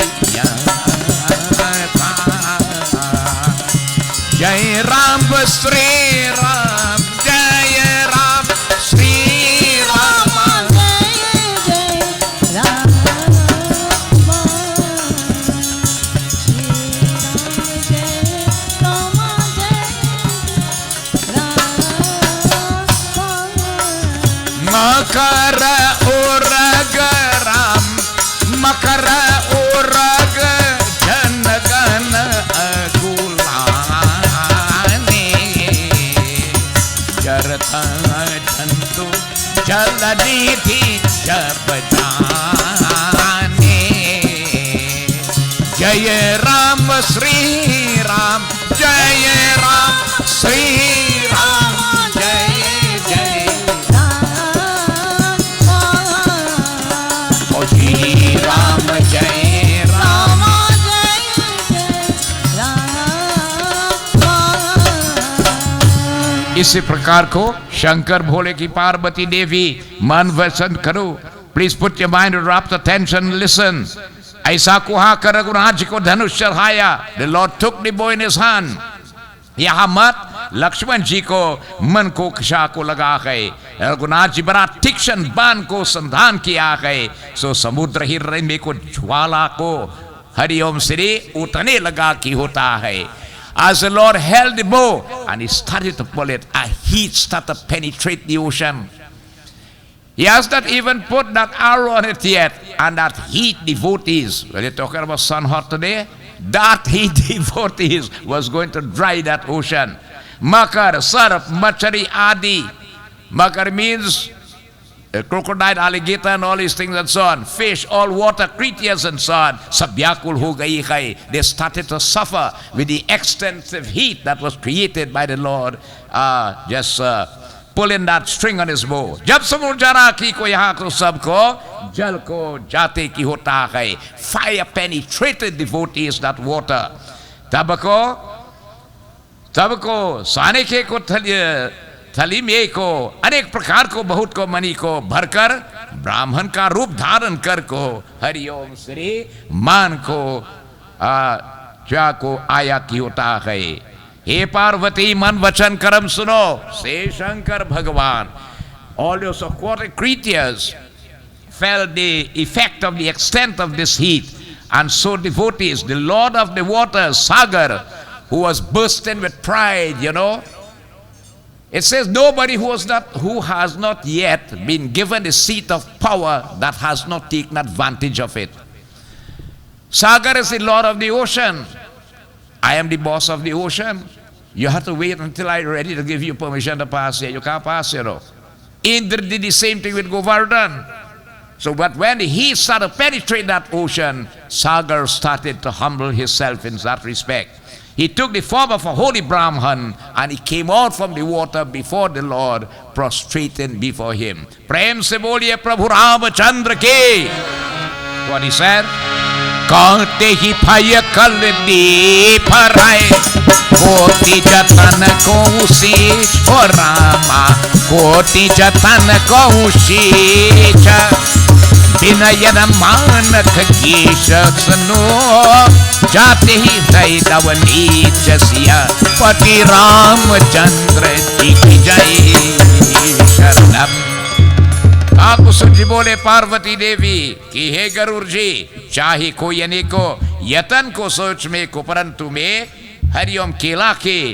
Jai Ram Shri Ram Jai Ram Shri Ram Jai Ram Makara Urag Ram Makara Urag Janagana Agulane Jarata Chantu Jaladiti Jabajane Jaya Ram Shri Ram Jaya Ram Shri Ram Jaya इसी प्रकार को शंकर भोले की पार्वती देवी मन वचन करो. Please put your mind wrapped attention listen. ऐसा कुहा कर रघुनाथ जी को धनुष चढ़ाया. द लॉर्ड टुक द बो इन हिज हैंड. यहाँ मत लक्ष्मण जी को मन को कशा को लगा गए. रघुनाथ जी बड़ा तीक्ष्ण बाण को संधान किया गए. सो समुद्र हिरण्य को ज्वाला को हरिओम श्री उतने लगा कि होता है. As the Lord held the bow and he started to pull it, a heat started to penetrate the ocean. He has not even put that arrow on it yet, and that heat devotees, when you're talking about sun hot today, that heat devotees was going to dry that ocean. Makar, Sarp, Machari, Adi. Makar means crocodile, alligator and all these things and so on. Fish, all water creatures and so on. Sabyakul ho gayi hai. They started to suffer with the extensive heat that was created by the Lord. Just pulling that string on his bow. जब समुद्र जरा की को यहाँ को सबको जल को जाते की होता है. Fire penetrated devotees that water. तब को साने के को थली में को अनेक प्रकार को बहुत को मणि को भरकर ब्राह्मण का रूप धारण कर को हरिओम श्री मान को क्या को आया की होता है. हे पार्वती मन वचन कर्म सुनो से शंकर भगवान. All those aquatic creatures felt the effect of the extent of this heat, and so devotees, the Lord of the waters, Sagar, who was bursting with pride, you know. It says nobody who has not yet been given a seat of power that has not taken advantage of it. Sagar is the lord of the ocean. I am the boss of the ocean. You have to wait until I'm ready to give you permission to pass here. You can't pass here, though. Indra did the same thing with Govardhan. So, but when he started to penetrate that ocean, Sagar started to humble himself in that respect. He took the form of a holy Brahman and he came out from the water before the Lord, prostrating before him. Prem se boliye Prabhu Ramachandra ki. What he said? Kaante hi phaya kal di parai, koti jatan ko usish o Rama, koti jatan ko ushicha. Binayan manak kisha sano, jate hi dai davani chasiya, pati Ramachandra ji ki jai sharanam. आपको सुन बोले पार्वती देवी कि हे गरुड़ जी, चाहे कोई अनेको यतन को सोच में को परंतु में हरिओम केला के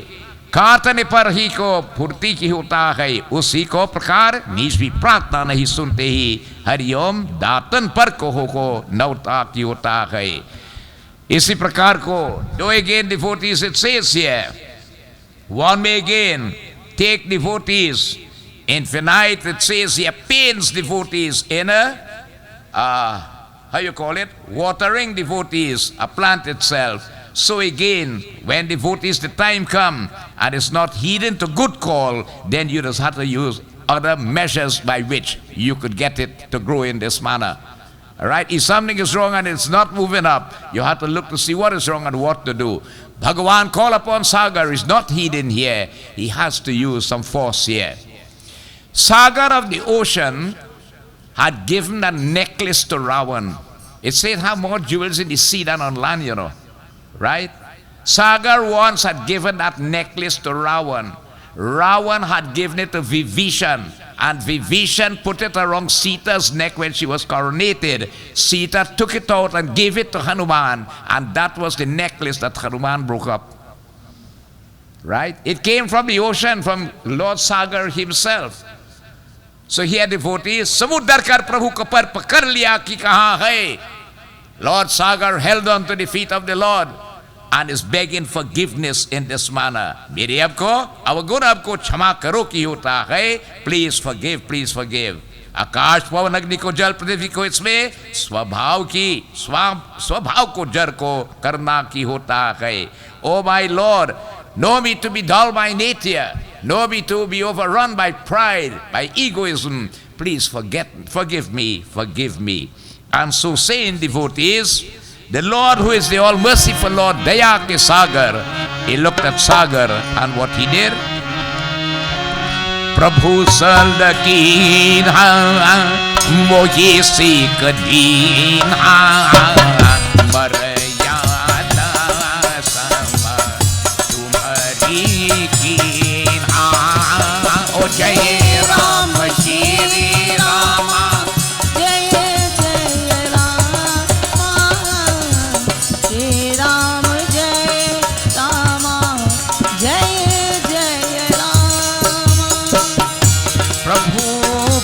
काटने पर ही को फुर्ती की होता है, उसी को प्रकार नीच भी प्रार्थना नहीं सुनते ही हरिओम दातन पर को नौता की होता है. इसी प्रकार को do again devotees, it says here, one may again take devotees. Infinite, it says here, pains devotees in a, how you call it, watering devotees, a plant itself. So again, when devotees, the time come and it's not heeding to good call, then you just have to use other measures by which you could get it to grow in this manner. All right, if something is wrong and it's not moving up, you have to look to see what is wrong and what to do. Bhagavan call upon Sagar is not heeding here. He has to use some force here. Sagar of the ocean had given a necklace to Ravan. It said have more jewels in the sea than on land, you know. Right? Sagar once had given that necklace to Ravan. Ravan had given it to Vibhishan. And Vibhishan put it around Sita's neck when she was coronated. Sita took it out and gave it to Hanuman. And that was the necklace that Hanuman broke up. Right? It came from the ocean, from Lord Sagar himself. So here devotees, samudar kar Prabhu ko par pakar liya ki kahan hai. Lord Sagar held on to the feet of the Lord and is begging forgiveness in this manner. मेरे आपको अवगुण आपको क्षमा करो की होता है. Please forgive, please forgive. आकाश पवन अग्नि को जल पृथ्वी को इसमें स्वभाव को जड़ को करना की होता है. Oh my Lord, know me to be dull by nature. Know me to be overrun by pride, by egoism. Please forgive me, forgive me. And so saying, devotees, the Lord who is the all merciful Lord, Daya ke Sagar, he looked at Sagar and what he did? Prabhu Saldakin ha mohi sikh din ha Maryada sama tumhari kin ha. O Jai Ram Shri Rama, जय जय राम, श्री राम जय राम, जय जय राम. प्रभु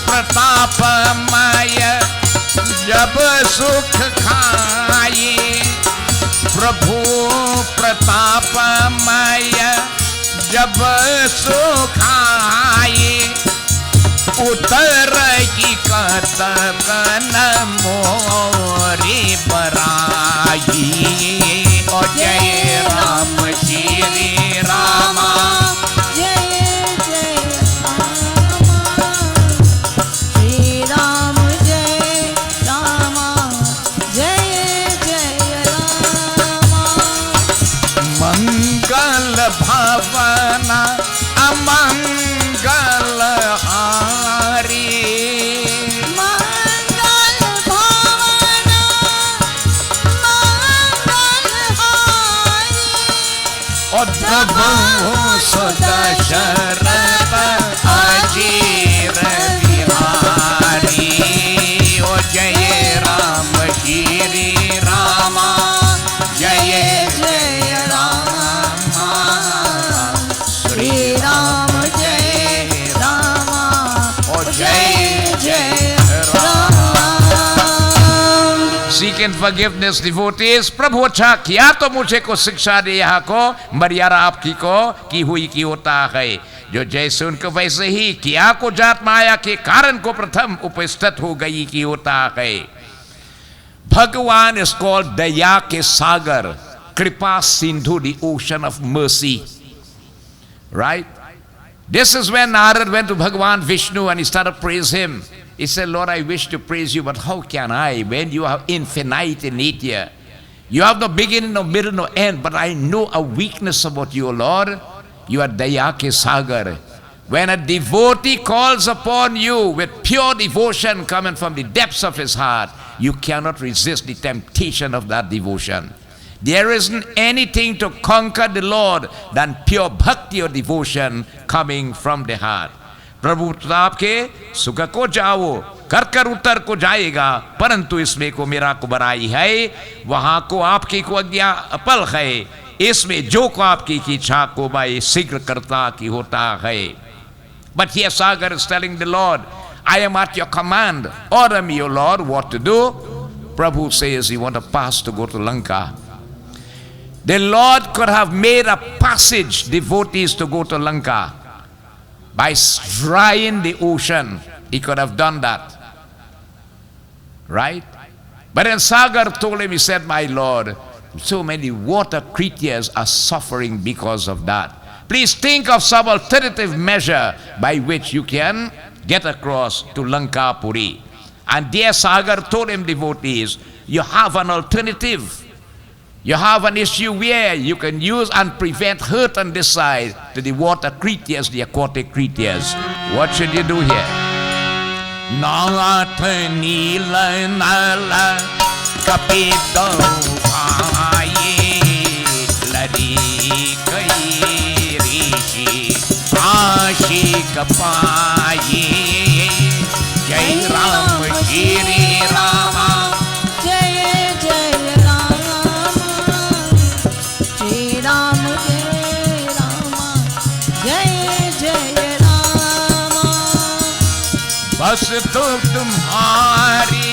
प्रतापमय जब सुख खाए, प्रभु प्रतापमय जब सुख आए, उतर की कतकन मोरे बराई. और जय राम श्री राम, जय जय राम, श्री राम जय राम, जय जय राम. मंगल भवन अमंगल हारी, मंगल भवन मंगल हारी, और प्रभु सुदशरथ अजीर बिहारी. ओ जय राम श्री राम, जय जय राम. in forgiveness, devotees. प्रभु अच्छा किया तो मुझे को शिक्षा दे यहाँ को मर्यादा आपकी को की हुई की होता है जो जैसे उनको वैसे ही किया को जात माया के कारण को प्रथम उपस्थित हो गई की होता है भगवान is called दया के सागर कृपा Sindhu the ocean of mercy, right? This is when Narad went to Bhagavan Vishnu and he started to praise him. He said, Lord, I wish to praise you, but how can I when you are infinite in nature? You have no beginning, no middle, no end, but I know a weakness about you, Lord. You are Daya ke Sagar. When a devotee calls upon you with pure devotion coming from the depths of his heart, you cannot resist the temptation of that devotion. There isn't anything to conquer the Lord than pure bhakti or devotion coming from the heart. प्रभु प्रताप के सुख को जाओ कर कर उतर को जाएगा परंतु इसमें को मेरा को बराई है वहां को आपकी को आज्ञा अपल है इसमें जो को आपकी की इच्छा को मैं शीघ्र करता की होता है. But here Sagar is telling the Lord, I am at your command. Order me, O Lord, what to do. Prabhu says he want a pass to go to Lanka. The Lord could have made a passage devotees to go to Lanka. By drying the ocean, he could have done that. Right? But then Sagar told him, he said, my Lord, so many water creatures are suffering because of that. Please think of some alternative measure by which you can get across to Lanka Puri. And dear Sagar told him, devotees, you have an alternative. You have an issue where you can use and prevent hurt on this side to the water creatures, the aquatic creatures. What should you do here? Nath Nila Nala Kapito Aye Ladi Kai Rishi Ashi Kapaye Jai Ram Shri Rama Jai Jai Rama Shri Rama Jai Rama Jai Jai Rama बस तो तुम्हारी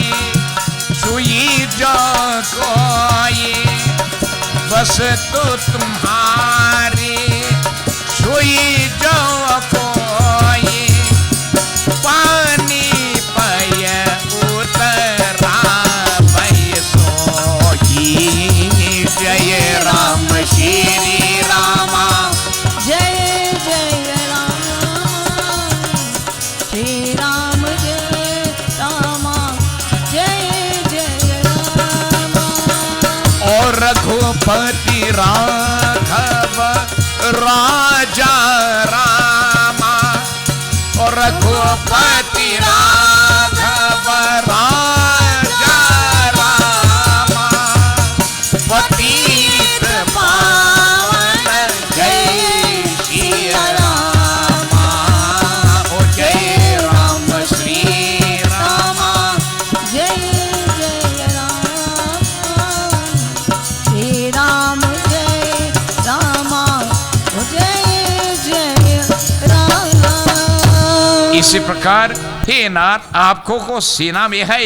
सुई जो कोई बस तो तुम्हारी सुई जो कोई पानी पय उतरा पय सोई जय राम श्री रामा जय जय राम श्री राम जय राम जय जय राम और रघुपति राघव राजा रामा और रघुपति राघव राजा रामा पतित पावन जय श्री रामा ओ जय राम श्री रामा जय जय राम श्री राम जय राम जय जय राम. इसी प्रकार हे नाथ आपको को सेना में है.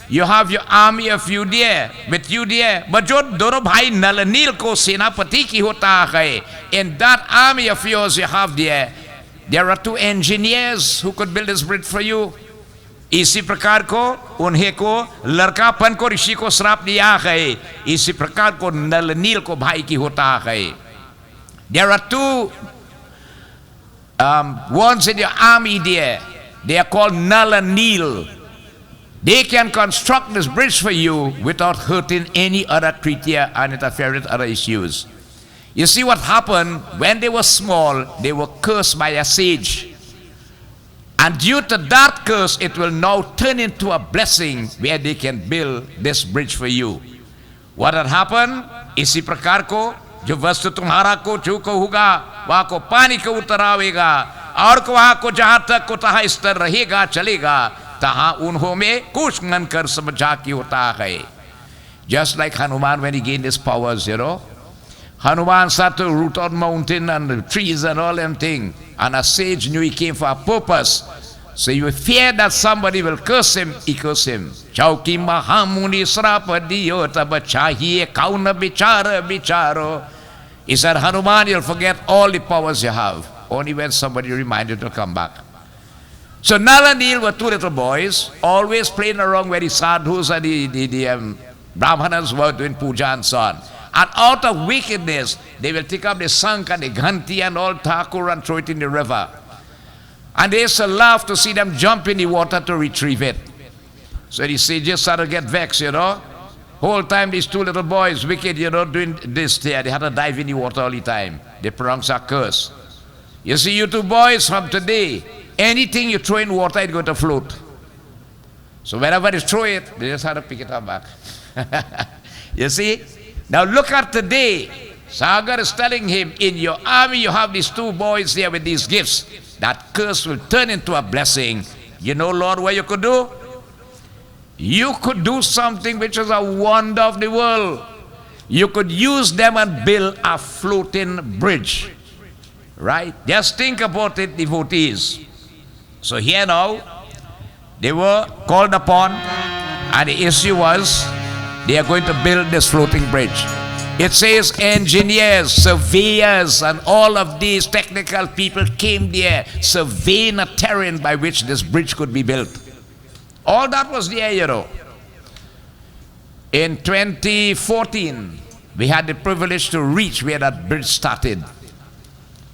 You have your army of you there with you there. but जो दोनों भाई नल नील को सेनापति की होता है in that army of yours you have there are two engineers who could build this bridge for you. इसी प्रकार को उन्हें को लड़कापन को ऋषि को श्राप दिया है. इसी प्रकार को नल नील को भाई की होता है. There are two ones in your army there. They are called Nal and Neel. They can construct this bridge for you without hurting any other creature and interfering with other issues. You see what happened when they were small, they were cursed by a sage. And due to that curse, it will now turn into a blessing where they can build this bridge for you. What had happened? इसी प्रकार को जो वस्तु तुम्हारा को जो को होगा वहां को पानी को उतरावेगा और को वहां को जहां तक को तहां स्तर रहेगा चलेगा तहां उन्हों में कुछ मन कर समझा की होता है. Just like Hanuman when he gained his powers, Hanuman started to root out mountain and the trees and all them thing, and a sage knew he came for a purpose, So you fear that somebody will curse him, he curse him. Chauki Mahamuni Srapadiyo Tabachahi Kauna Bichara Bicharo. He said, Hanuman, you'll forget all the powers you have. Only when somebody reminds you to come back. So Nal and Neel were two little boys, always playing around where the sadhus and the brahmanas were doing puja and so on. And out of wickedness, they will take up the sank and the ghanti and all thakur and throw it in the river. And they used to laugh to see them jump in the water to retrieve it. So the sages started to get vexed, you know. Whole time these two little boys, wicked, you know, doing this there. They had to dive in the water all the time. They pronounced a curse. You see, you two boys from today, anything you throw in water, it's going to float. So whenever they throw it, they just have to pick it up back. You see? Now look at today. Sagar is telling him, in your army you have these two boys here with these gifts. That curse will turn into a blessing. You know, Lord, what you could do? You could do something which is a wonder of the world. You could use them and build a floating bridge. Right? Just think about it, devotees. So here now, they were called upon, and the issue was, they are going to build this floating bridge. It says engineers, surveyors, and all of these technical people came there, surveying a terrain by which this bridge could be built. All that was there, you know. In 2014, we had the privilege to reach where that bridge started.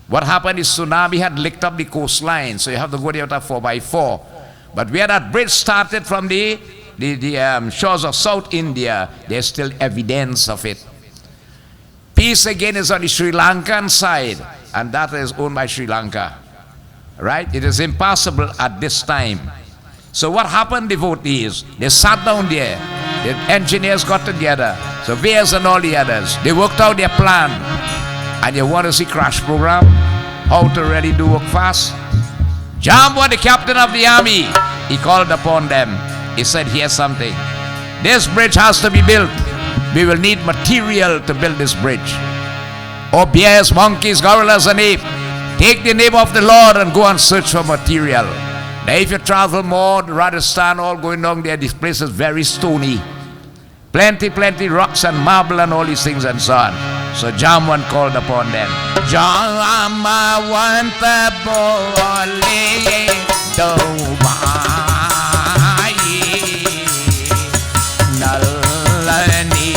What happened is tsunami had licked up the coastline, so you have to go there with a 4x4. But where that bridge started from the shores of South India, there's still evidence of it. Peace again is on the Sri Lankan side, and that is owned by Sri Lanka. Right? It is impossible at this time. So what happened, devotees? They sat down there. The engineers got together, surveyors and all the others. They worked out their plan. And you want to see crash program? How to really do work fast? Jambo, the captain of the army, he called upon them. He said, here's something. This bridge has to be built. We will need material to build this bridge. Oh, bears, monkeys, gorillas, and apes, take the name of the Lord and go and search for material. Now, if you travel more, Rajasthan, all going down there, this place is very stony. Plenty rocks and marble and all these things and so on. So Jamwan called upon them. Jamawanta bole dawai nalani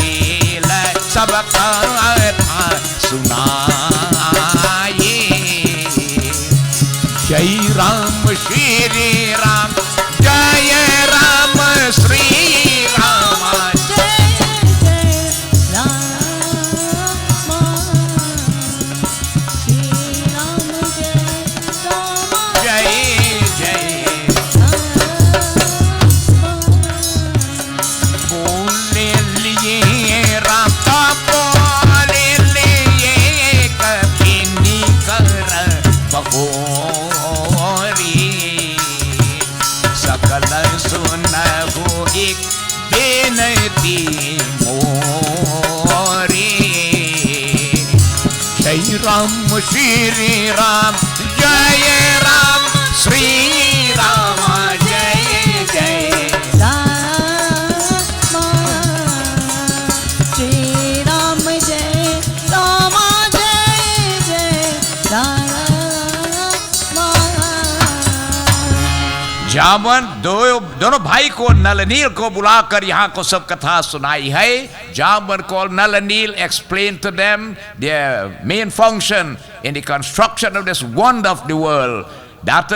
sabaka sunaye Jai Ram Shri Ram Jai Ram Shri Ram Ram Shri Ram Jai Ram Shri Ram Jai Jai Rama Shri Ram Jai Rama Jai Jai Rama Jamvan दोनों भाई को नल नील को बुलाकर यहाँ को सब कथा सुनाई है. Jamban called Nal and Neel, explained to them their main function in the construction of this wonder of the world. That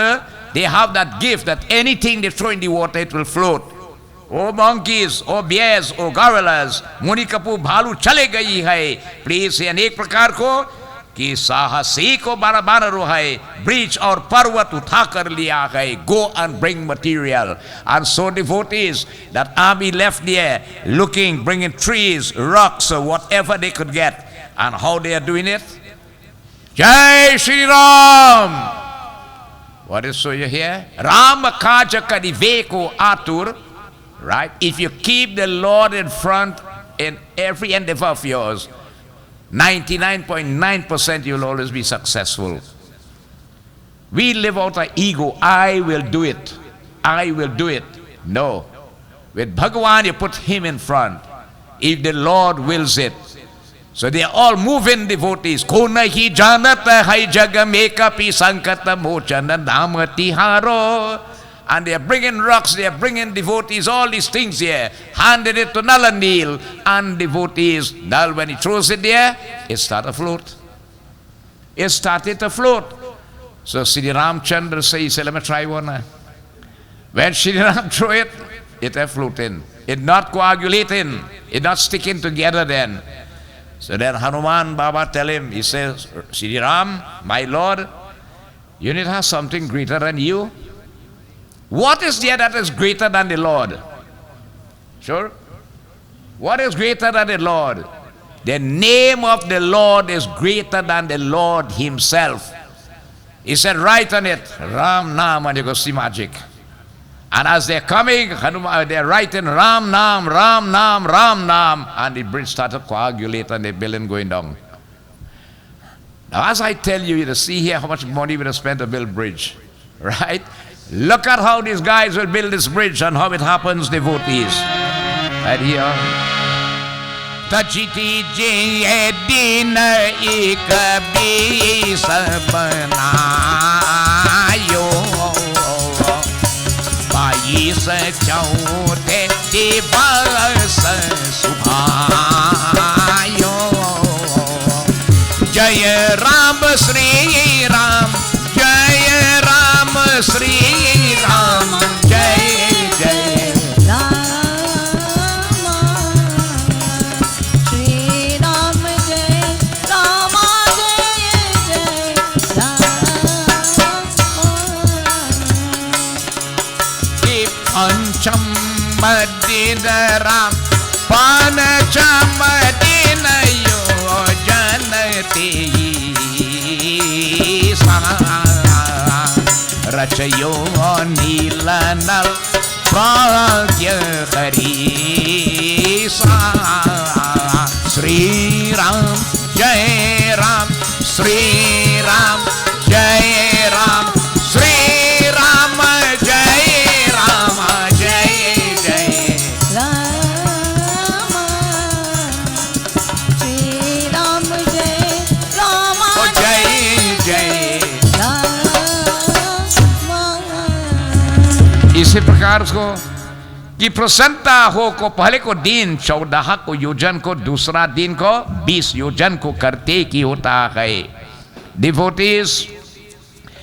they have that gift that anything they throw in the water, it will float. Oh monkeys, oh bears, oh gorillas, मुनि कपूर भालू चले गई है. Please, ये अनेक प्रकार को कि साहसी को बारह है, ब्रिज और पर्वत उठा कर लिया है. Go and bring material. And so devotees, that army left there looking, bringing trees, rocks, or whatever they could get. And how they are doing it? Jai Shri Ram. What is so you hear? Ram kaja kadiveko atur. Right? If you keep the Lord in front in every endeavor of yours, 99.9% you'll always be successful. We live out our ego. I will do it. I will do it. No. With Bhagavan, you put him in front. If the Lord wills it. So they are all moving devotees. Ko nahi janata hai jagameka pi sankata mochana namati haro. And they are bringing rocks, they are bringing devotees, all these things here. Handed it to Nal and Neel. And devotees, Nal, when he throws it there, it started afloat. It started to float. So Sri Ramchandra says, let me try one. When Sri Ram threw it, it floating. It not coagulating. It not sticking together then. So then Hanuman Baba tell him, he says, Sri Ram, my Lord, you need to have something greater than you. What is there that is greater than the Lord? Sure? What is greater than the Lord? The name of the Lord is greater than the Lord himself. He said, write on it, Ram Nam, and you go see magic. And as they're coming, they're writing Ram Nam, Ram Nam, Ram Nam, and the bridge started coagulating and the building going down. Now, as I tell you, you see here how much money we have spent to build bridge, right? Look at how these guys will build this bridge and how it happens, devotees. Right here. Tachiti je din ek bis banayo Bais chaute divas subhayo Jai Ram Sri Ram Jai Ram Sri Ram Jai Jai Rama Shri Ram Jai Rama Jai Jai Rama Pancham Madina Ram Pancham Madina Yo Janati Sa Rachayo Nilanal Pragya Harisa Sri Ram Jai Ram Sri Ram Jai Ram Sri Ram Jai Ram Jai Jai Rama Shri Ram Jai Rama Oh Jai Jai इसी प्रकार को कि प्रसन्नता हो को पहले को दिन 14 को योजन को दूसरा दिन को 20 योजन को करते की होता है devotees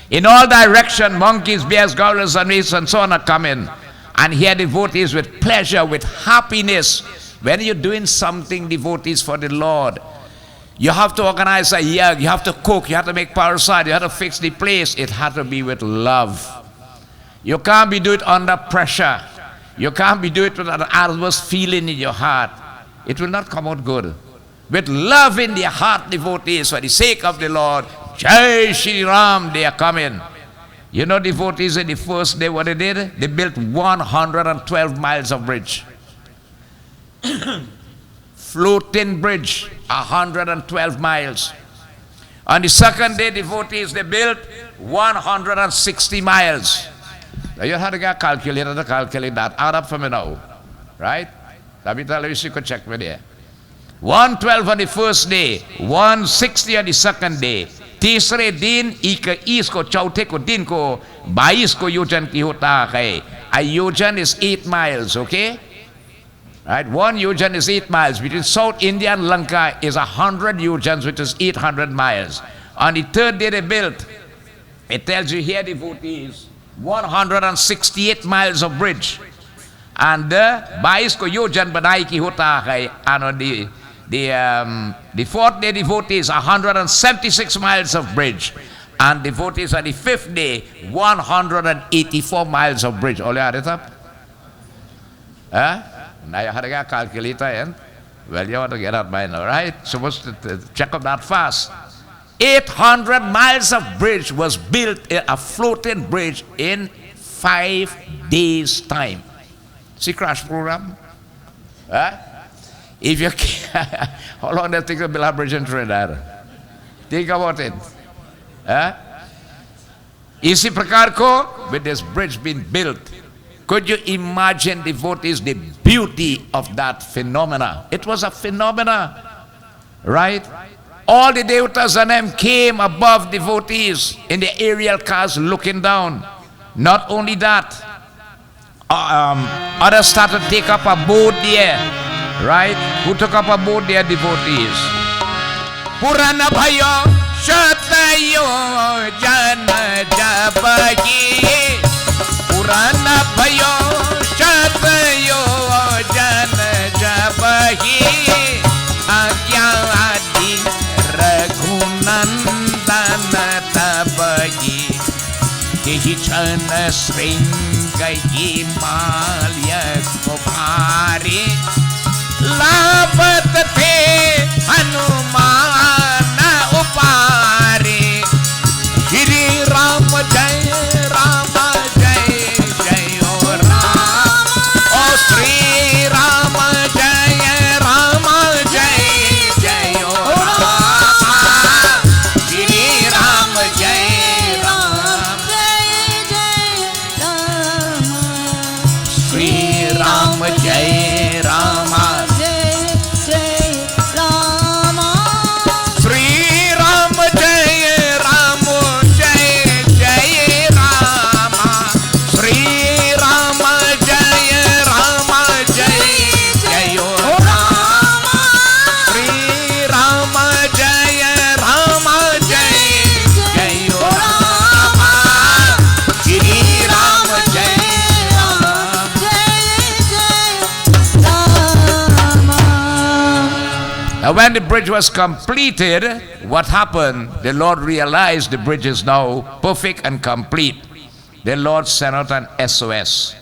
in all direction monkeys bears gorillas and apes and so on are coming and here devotees with pleasure with happiness when you're doing something devotees for the Lord you have to organize a yag you have to cook you have to make parasad you have to fix the place it has to be with love. You can't be doing it under pressure. You can't be doing it with an adverse feeling in your heart. It will not come out good. With love in their heart, devotees, for the sake of the Lord, Jai Shri Ram, they are coming. You know, devotees, in the first day, what they did? They built 112 miles of bridge. Floating bridge, 112 miles. On the second day, devotees, they built 160 miles. Now you had to get a calculator to calculate that. Add up for me now. Right? Let me tell you, you could check me there. 112 on the first day, 160 on the second day. तीसरे दिन 21 को चौथे को दिन को 22 को योजन की होता है. A yojan is 8 miles, okay? Right? One yojan is 8 miles. Between South India and Lanka is 100 yojans, which is 800 miles. On the third day they built, it tells you here, devotees, 168 miles of bridge. And the 22 ko yojan banai ki hota hai. And on the fourth day, devotees, 176 miles of bridge. And devotees on the fifth day, 184 miles of bridge. All you add it up? Now you have to get a calculator and, well, you want to get out by now, right? Supposed to check up that fast. 800 miles of bridge was built, a floating bridge, in 5 days' time. See crash program? If you how long does it take to build a bridge in Trinidad? Think about it. इसी प्रकार को, with this bridge being built, could you imagine, devotees, the beauty of that phenomena? It was a phenomena, right? All the devatas and them came above devotees in the aerial cars looking down. Not only that, others started to take up a boat there, right? Who took up a boat there? Devotees. Purana bhayo shatayo jana jabagi. Purana bhayo shatayo jana jabagi. Agya adi raghunandana tabagi. Dehi chana sringayi malya kubhari. Labat the Hanumana upari. Shri Rama Jaya Rama Jaya Jaya Rama. Oh Shri Rama Jaya Rama Jaya Jaya Rama. Shri Rama Jaya Rama Shri Rama Jaya Rama. Now when the bridge was completed, what happened? The Lord realized the bridge is now perfect and complete. The Lord sent out an SOS.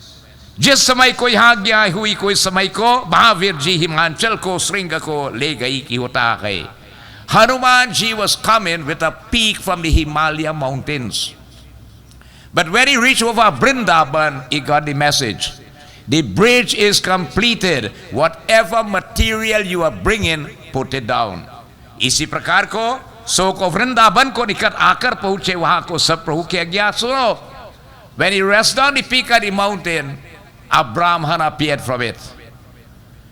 जिस समय को यहाँ गया हुई कोई समय को महावीर जी हिमाचल को श्रृंग को ले गई की होता है. Hanuman ji was coming with a peak from the Himalaya mountains. But when he reached over Vrindavan, he got the message. The bridge is completed. Whatever material you are bringing, put it down. इसी प्रकार को सो को वृंदावन को निकट आकर पहुंचे वहां को सब प्रभु की आज्ञा सुनो. When he rested on the peak of the mountain, a Brahman appeared from it.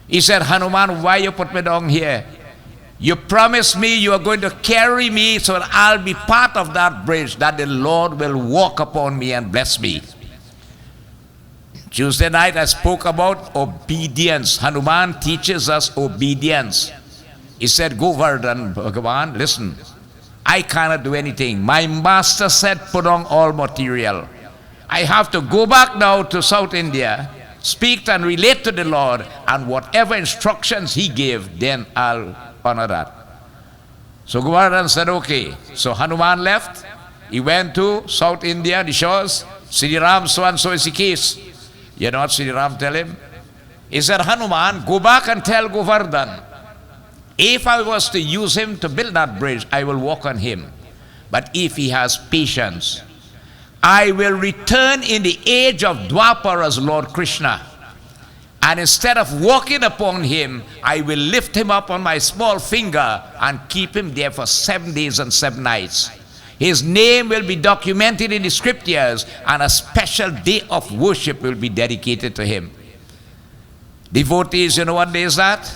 He said, Hanuman, why you put me down here? You promised me you are going to carry me so that I'll be part of that bridge, that the Lord will walk upon me and bless me. Tuesday night I spoke about obedience. Hanuman teaches us obedience. He said, Govardhan, Bhagavan, listen, I cannot do anything. My master said, put on all material. I have to go back now to South India, speak and relate to the Lord, and whatever instructions he gave, then I'll honor that. So Govardhan said, okay. So Hanuman left. He went to South India, the shores. Sri Ram, so and so is the case. You know what Sri Ram tell him? He said, Hanuman, go back and tell Govardhan, if I was to use him to build that bridge, I will walk on him. But if he has patience, I will return in the age of Dwapara as Lord Krishna. And instead of walking upon him, I will lift him up on my small finger and keep him there for 7 days and 7 nights. His name will be documented in the scriptures, and a special day of worship will be dedicated to him. Devotees, you know what day is that?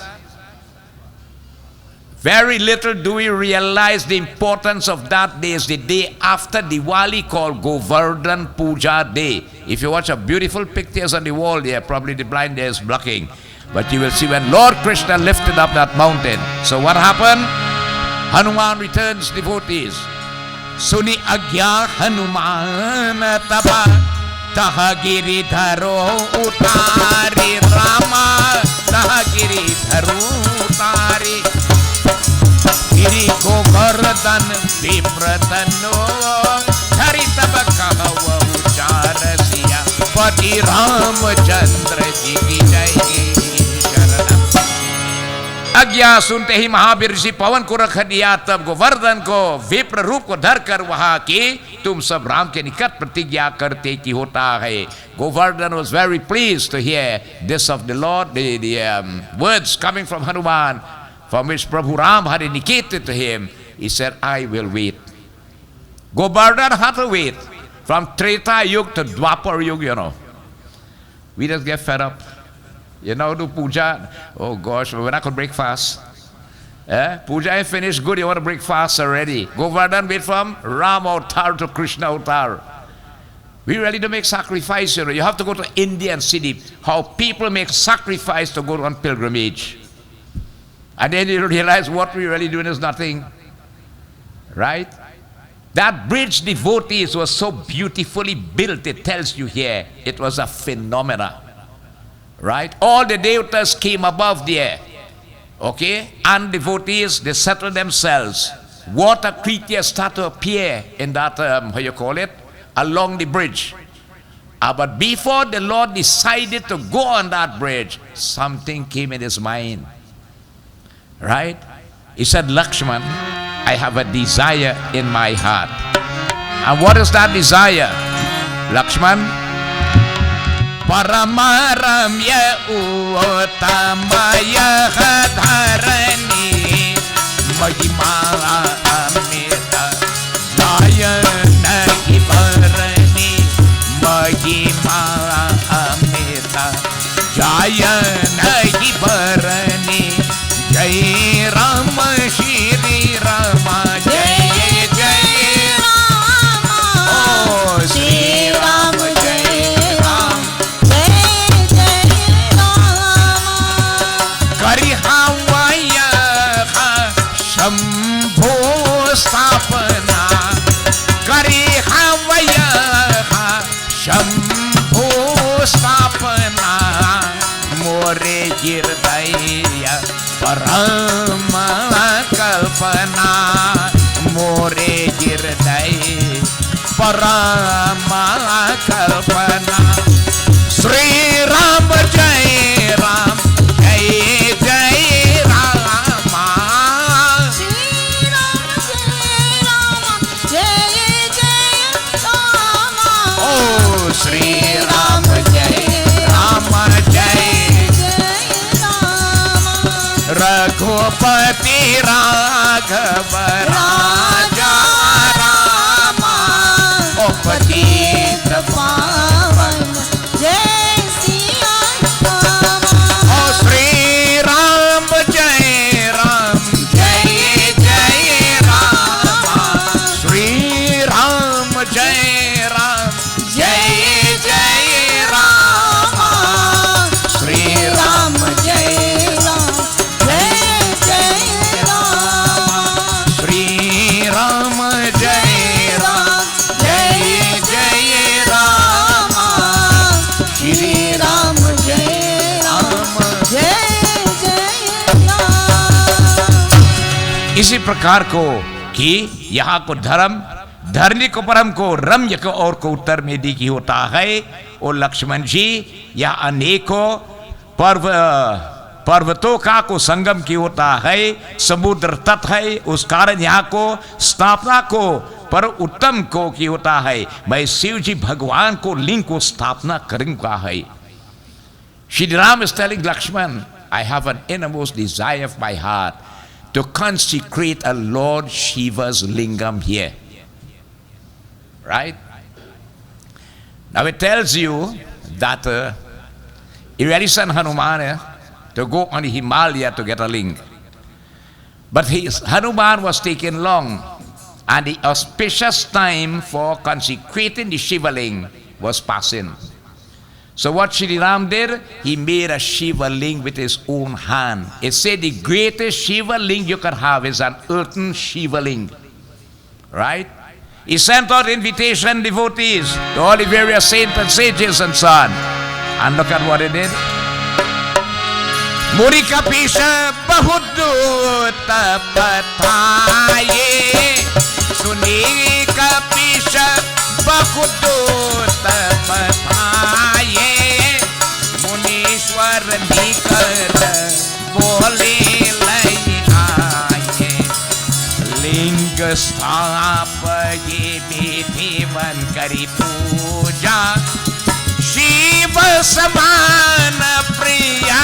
Very little do we realize the importance of that day. Is the day after Diwali called Govardhan Puja Day. If you watch a beautiful pictures on the wall there, probably the blind there is blocking. But you will see when Lord Krishna lifted up that mountain. So what happened? Hanuman returns, devotees. Suni agya Hanuman taba tahagiri dharo utari Rama tahagiri dharo utari Giri Govardhan Vipratano Dhari tab kahawa ucharasiya Pati Ramachandra ji ki jai Sharanam. आज्ञा सुनते ही महावीर जी पवन को रख दिया. तब गोवर्धन को विप्र रूप को धरकर वहां की तुम सब राम के निकट प्रतिज्ञा करते कि होता है. Govardhan was very pleased to hear this of the Lord, the words coming from Hanuman, from which Prabhu Ram had indicated to him. He said, I will wait. Govardhan had to wait. From Treta Yuga to Dwapar Yuga, you know. We just get fed up. You know, do puja. Oh gosh, we're not going to break fast. Puja is finished, good, you want to break fast already. Govardhan went from Ram Avatar to Krishna Avatar. We ready to make sacrifice, you know. You have to go to India and see how people make sacrifice to go on pilgrimage. And then you realize what we're really doing is nothing. Right? That bridge, devotees, was so beautifully built, it tells you here. It was a phenomena. Right? All the devatas came above there. Okay? And devotees, they settled themselves. Water creatures start to appear in that, how you call it? Along the bridge. But before the Lord decided to go on that bridge, something came in his mind. Right? He said, Lakshman, I have a desire in my heart. And what is that desire? Lakshman? Paramaramya utamaya dharani mahima amita dayana ibarani mahima amita dayana ibarani jai Rama Shri Rama jai jai Rama oh Shri Rama jai Rama Shambho Stapana Kari Havaya Shambho Stapana More Girdaya Parama Kalpana More Girdaya Parama Kalpana Sri Ram Jai Ram Jai Jai Raghupati Raghava Raja Rama Opatita Pavan Jai Siya Rama Oh Sri Ram Jai Ram Jai Jai Rama Sri Ram Jai Ram Jai Jai Rama Sri Ram Jai इसी प्रकार को कि यहाँ को धर्म धरनी को परम को रम्य को और को उत्तर में दी की होता है और लक्ष्मण जी यह अनेकों पर्वतों का को संगम की होता है समुद्र तट है उस कारण यहाँ को स्थापना को पर उत्तम को की होता है मैं शिव जी भगवान को लिंग को स्थापना करूंगा है Shri Ram is telling Lakshman I have an innermost desire of my heart to consecrate a Lord Shiva's lingam here. Right? Now it tells you that he really sent Hanuman to go on the Himalaya to get a ling. But Hanuman was taking long, and the auspicious time for consecrating the Shiva ling was passing. So what Shri Ram did, he made a Shiva ling with his own hand. It said the greatest Shiva ling you can have is an earthen Shiva ling. Right? He sent out invitation devotees to all the various saints and sages and so on. And look at what he did. Murika Pisha Bahudutta Pataye Sunika Pisha Bahudutta Pataye Munishwar Nikar Bole Laye Linga Sthapaye Bhivan Kari Puja Shiva Samana Priya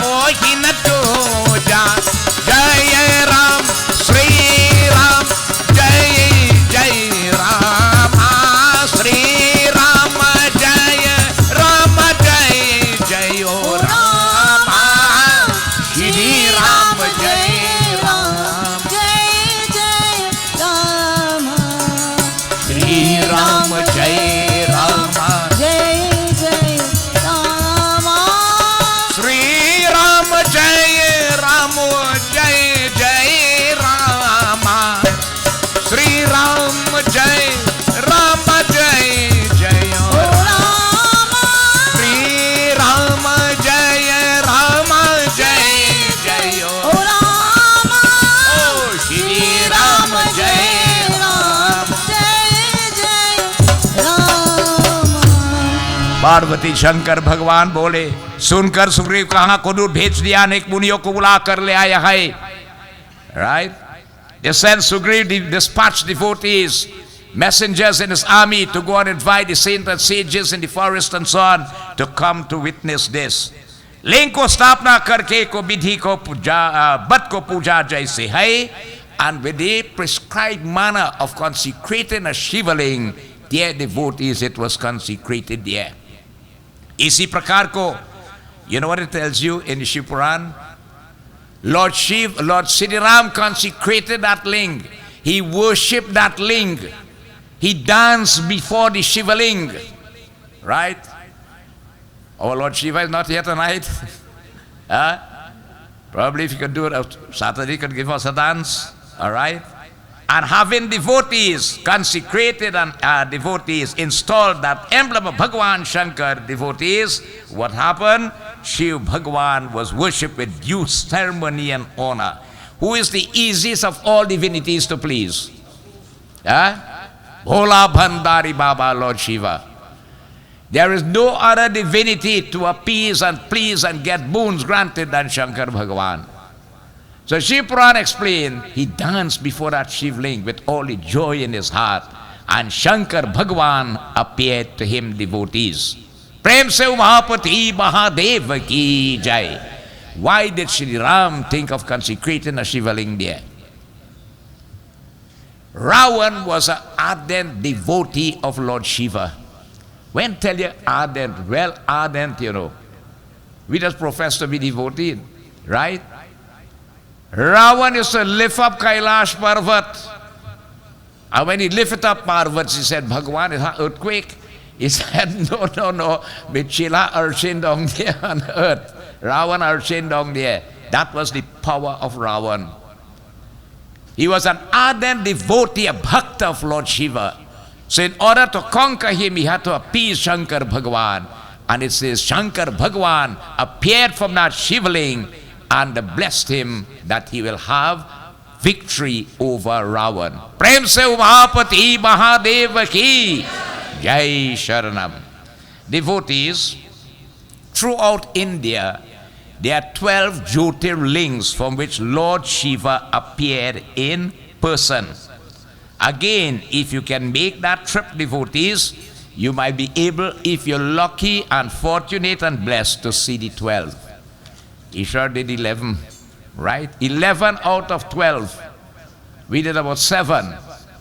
Mohina Tuja Jaya Ram Sri Ram Jai Jai Rama Sri Parvati Shankar भगवान बोले, सुनकर सुग्रीव कहां को दूर भेज दिया, अनेक मुनियों को बुला कर ले आया है. Right? They sent Sugriv dispatched devotees, messengers in his army to go and invite the saints and sages in the forest and so on to come to witness this. लिंग को स्थापना करके को विधि को पूजा बत को पूजा जैसे है, and with the prescribed manner of consecrating a Shivaling, their devotees, it was consecrated there. इसी प्रकार को, you know what it tells you in the Shiv Puran? Lord Sri Ram consecrated that ling. He worshipped that ling. He danced before the Shivaling. Right? Our Lord Shiva is not here tonight. Huh? Probably if you could do it Saturday, you could give us a dance. All right? And having devotees, consecrated and devotees, installed that emblem of Bhagwan Shankar devotees, what happened? Shiv Bhagwan was worshipped with due ceremony and honor. Who is the easiest of all divinities to please? Huh? Bhola Bhandari Baba, Lord Shiva. There is no other divinity to appease and please and get boons granted than Shankar Bhagwan. So Shiv Puran explained, he danced before that Shivling with all the joy in his heart, and Shankar Bhagwan appeared to him devotees. Prem se Mahapati Mahadev ki jai. Why did Sri Ram think of consecrating a Shivaling there? Ravan was an ardent devotee of Lord Shiva. When tell you ardent, well ardent, you know. We just profess to be devotee, right? Ravan used to lift up Kailash Parvat. And when he lifted up Parvat, he said, Bhagwan, is an earthquake? He said, no, Bichila Arshin Dong there on earth. Ravan Arshin Dong there. That was the power of Ravan. He was an ardent devotee, a bhakta of Lord Shiva. So in order to conquer him, he had to appease Shankar Bhagwan. And it says Shankar Bhagwan appeared from that Shivaling and blessed him that he will have victory over Ravan. Prem se Mahapati Mahadev ki Jai Sharanam. Devotees, throughout India, there are 12 Jyotirlings from which Lord Shiva appeared in person. Again, if you can make that trip, devotees, you might be able, if you're lucky and fortunate and blessed, to see the 12. Ishar did 11, right? 11 out of 12. We did about 7,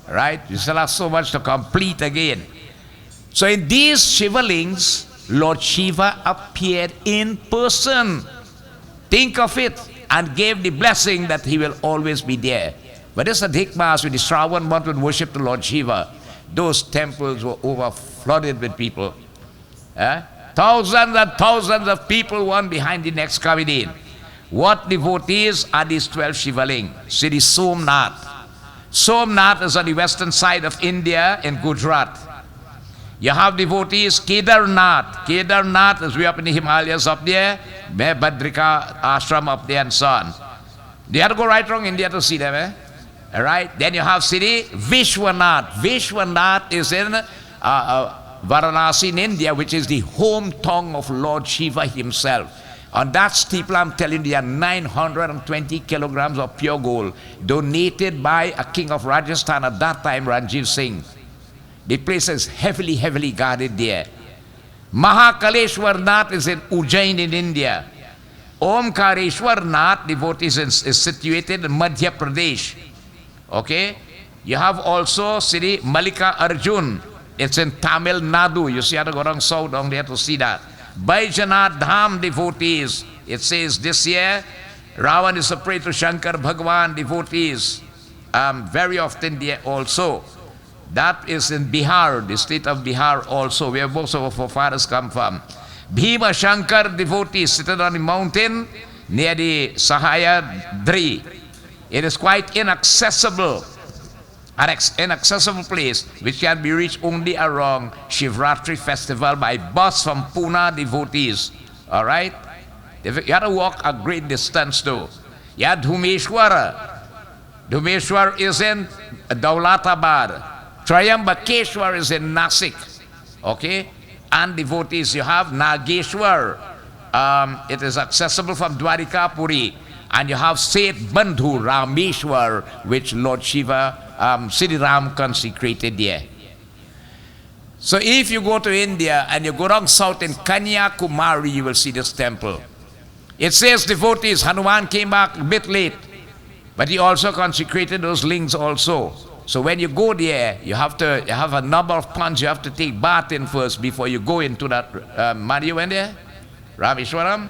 right? You still have so much to complete again. So in these Shivalings, Lord Shiva appeared in person. Think of it, and gave the blessing that he will always be there. But this Adhik Maas, with the Shravan month would worship the Lord Shiva, those temples were over-flooded with people. Thousands and thousands of people, one behind the next coming in. What devotees are these 12 Shivaling? Sri Somnath. Somnath is on the western side of India in Gujarat. You have devotees, Kedarnath. Kedarnath is way up in the Himalayas up there, Badrika ashram up there and so on. You have to go right wrong India to see them, eh? All right. Then you have city Vishwanath. Vishwanath is in Varanasi in India, which is the hometown of Lord Shiva himself. On that steeple, I'm telling you, there are 920 kilograms of pure gold donated by a king of Rajasthan at that time, Ranjit Singh. The place is heavily, heavily guarded there. Mahakaleshwarnath is in Ujjain in India. Omkareshwarnath, devotees, is situated in Madhya Pradesh. Okay? You have also Sri Malika Arjun. It's in Tamil Nadu. You see how to go down south down there to see that. Baijanat Dham devotees. It says this year, Ravan is a pray to Shankar Bhagwan devotees. Very often there also. That is in Bihar, the state of Bihar also, where most of our forefathers come from. Bhima Shankar devotees seated on the mountain near the Sahayadri. It is quite inaccessible, an inaccessible place which can be reached only around Shivratri festival by bus from Pune devotees. All right? You have to walk a great distance though. You have Dhumeshwara. Dhumeshwar is in Daulatabad. Triambakeshwar is in Nasik. Okay? and devotees. You have Nageshwar. It is accessible from Dwarika Puri. And you have Seth Bandhu Rameshwar, which Lord Shiva, Sri Ram consecrated there. So if you go to India and you go down south in Kanyakumari, you will see this temple. It says devotees. Hanuman came back a bit late, but he also consecrated those links also. So when you go there, you have a number of ponds you have to take bath in first before you go into that. Mari, you went there? Rameshwaram?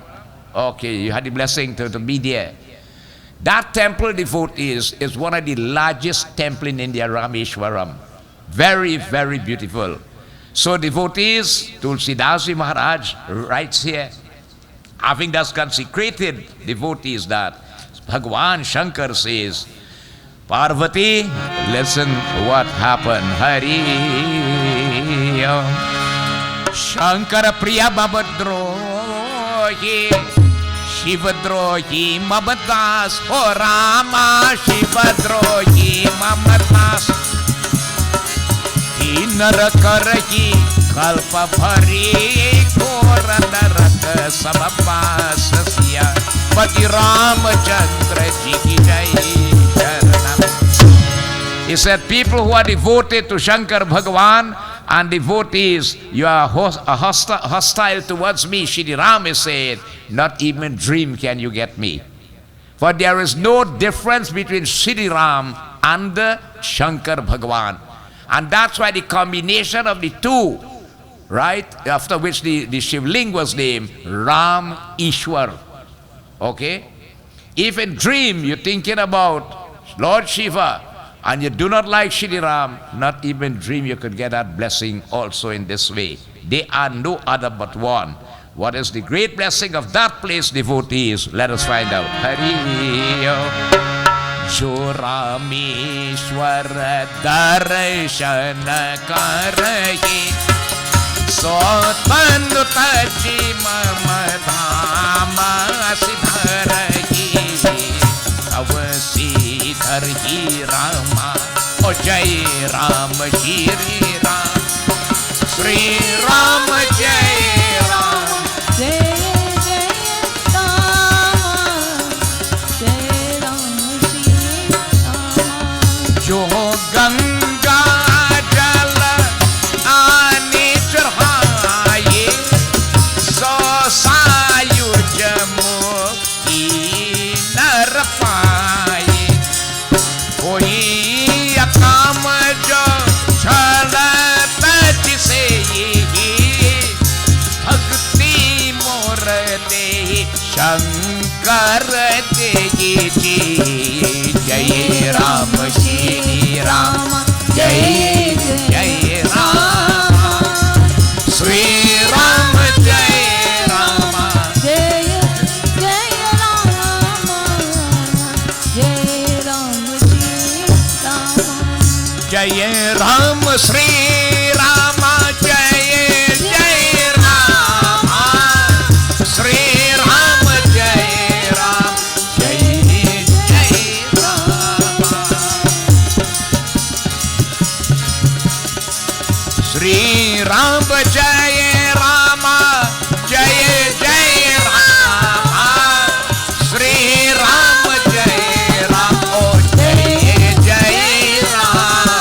Okay, you had the blessing to be there. That temple, devotees, is one of the largest temples in India, Rameshwaram. Very, very beautiful. So devotees, Tulsidas Maraj writes here, having thus consecrated devotees, that Bhagwan Shankar says, Parvati, listen what happened. Hari Shankara Priya Babadrohi Shivadrohi Mamadas O Rama Shivadrohi Mamadas Narakarhi Kalpa Bhari Kora Naraka Samapasasya Pati Ramachandra Ji Ki Jai Sharanam. He said, people who are devoted to Shankar Bhagavan and devotees, you are hostile towards me. Shri Ram said, not even dream can you get me. For there is no difference between Shri Ram and Shankar Bhagavan. And that's why the combination of the two, right, after which the Shivling was named, Ram Ishwar. Okay? If in dream you're thinking about Lord Shiva and you do not like Shri Ram, not even dream you could get that blessing also in this way. They are no other but one. What is the great blessing of that place, devotees? Let us find out. Hari जो रामेश्वर दर्शन करहि सो तनु तजी मम धाम सिधरहि अवसीधर ही रामा ओ जय राम श्री राम श्री राम जय राम जय जय जो गंगा जल आने चढ़ाए सो सायुज मुक्ति नर पाए कोई अकाम जो छलत जिसे भक्ति मोर दे शंकर दे जी जय राम श्री राम जय जय राम श्री राम जय राम जय जय राम जय राम श्री राम जय राम श्री राम जय जय राम श्री राम जय राम जय जय राम श्री राम जय राम जय जय राम श्री राम जय राम ओ जय जय राम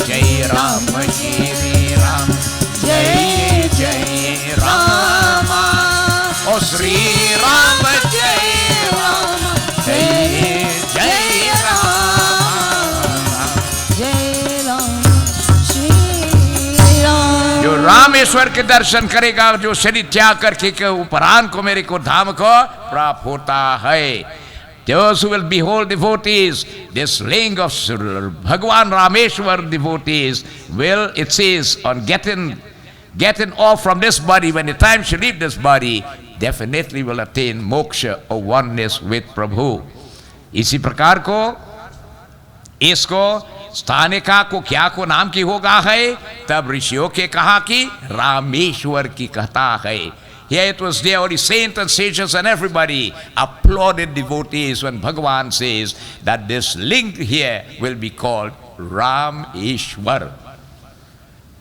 जय राम श्री राम जय जय राम ओ श्री राम जय राम जय जय राम जय राम श्री राम जो रामेश्वर के दर्शन करेगा, जो शरीर त्याग करके के उपरांत को मेरे को धाम को प्राप्त होता है. Those who will behold devotees, this link of Bhagwan Rameshwar devotees will, it says, on getting off from this body, when the time she leave this body, definitely will attain moksha or oneness with Prabhu. इसी प्रकार को इसको स्थानिका को क्या को नाम की होगा है, तब ऋषियों के कहा कि रामेश्वर की कहता है. Here it was there, all the saints and sages and everybody applauded devotees when Bhagavan says that this link here will be called Rameshwar.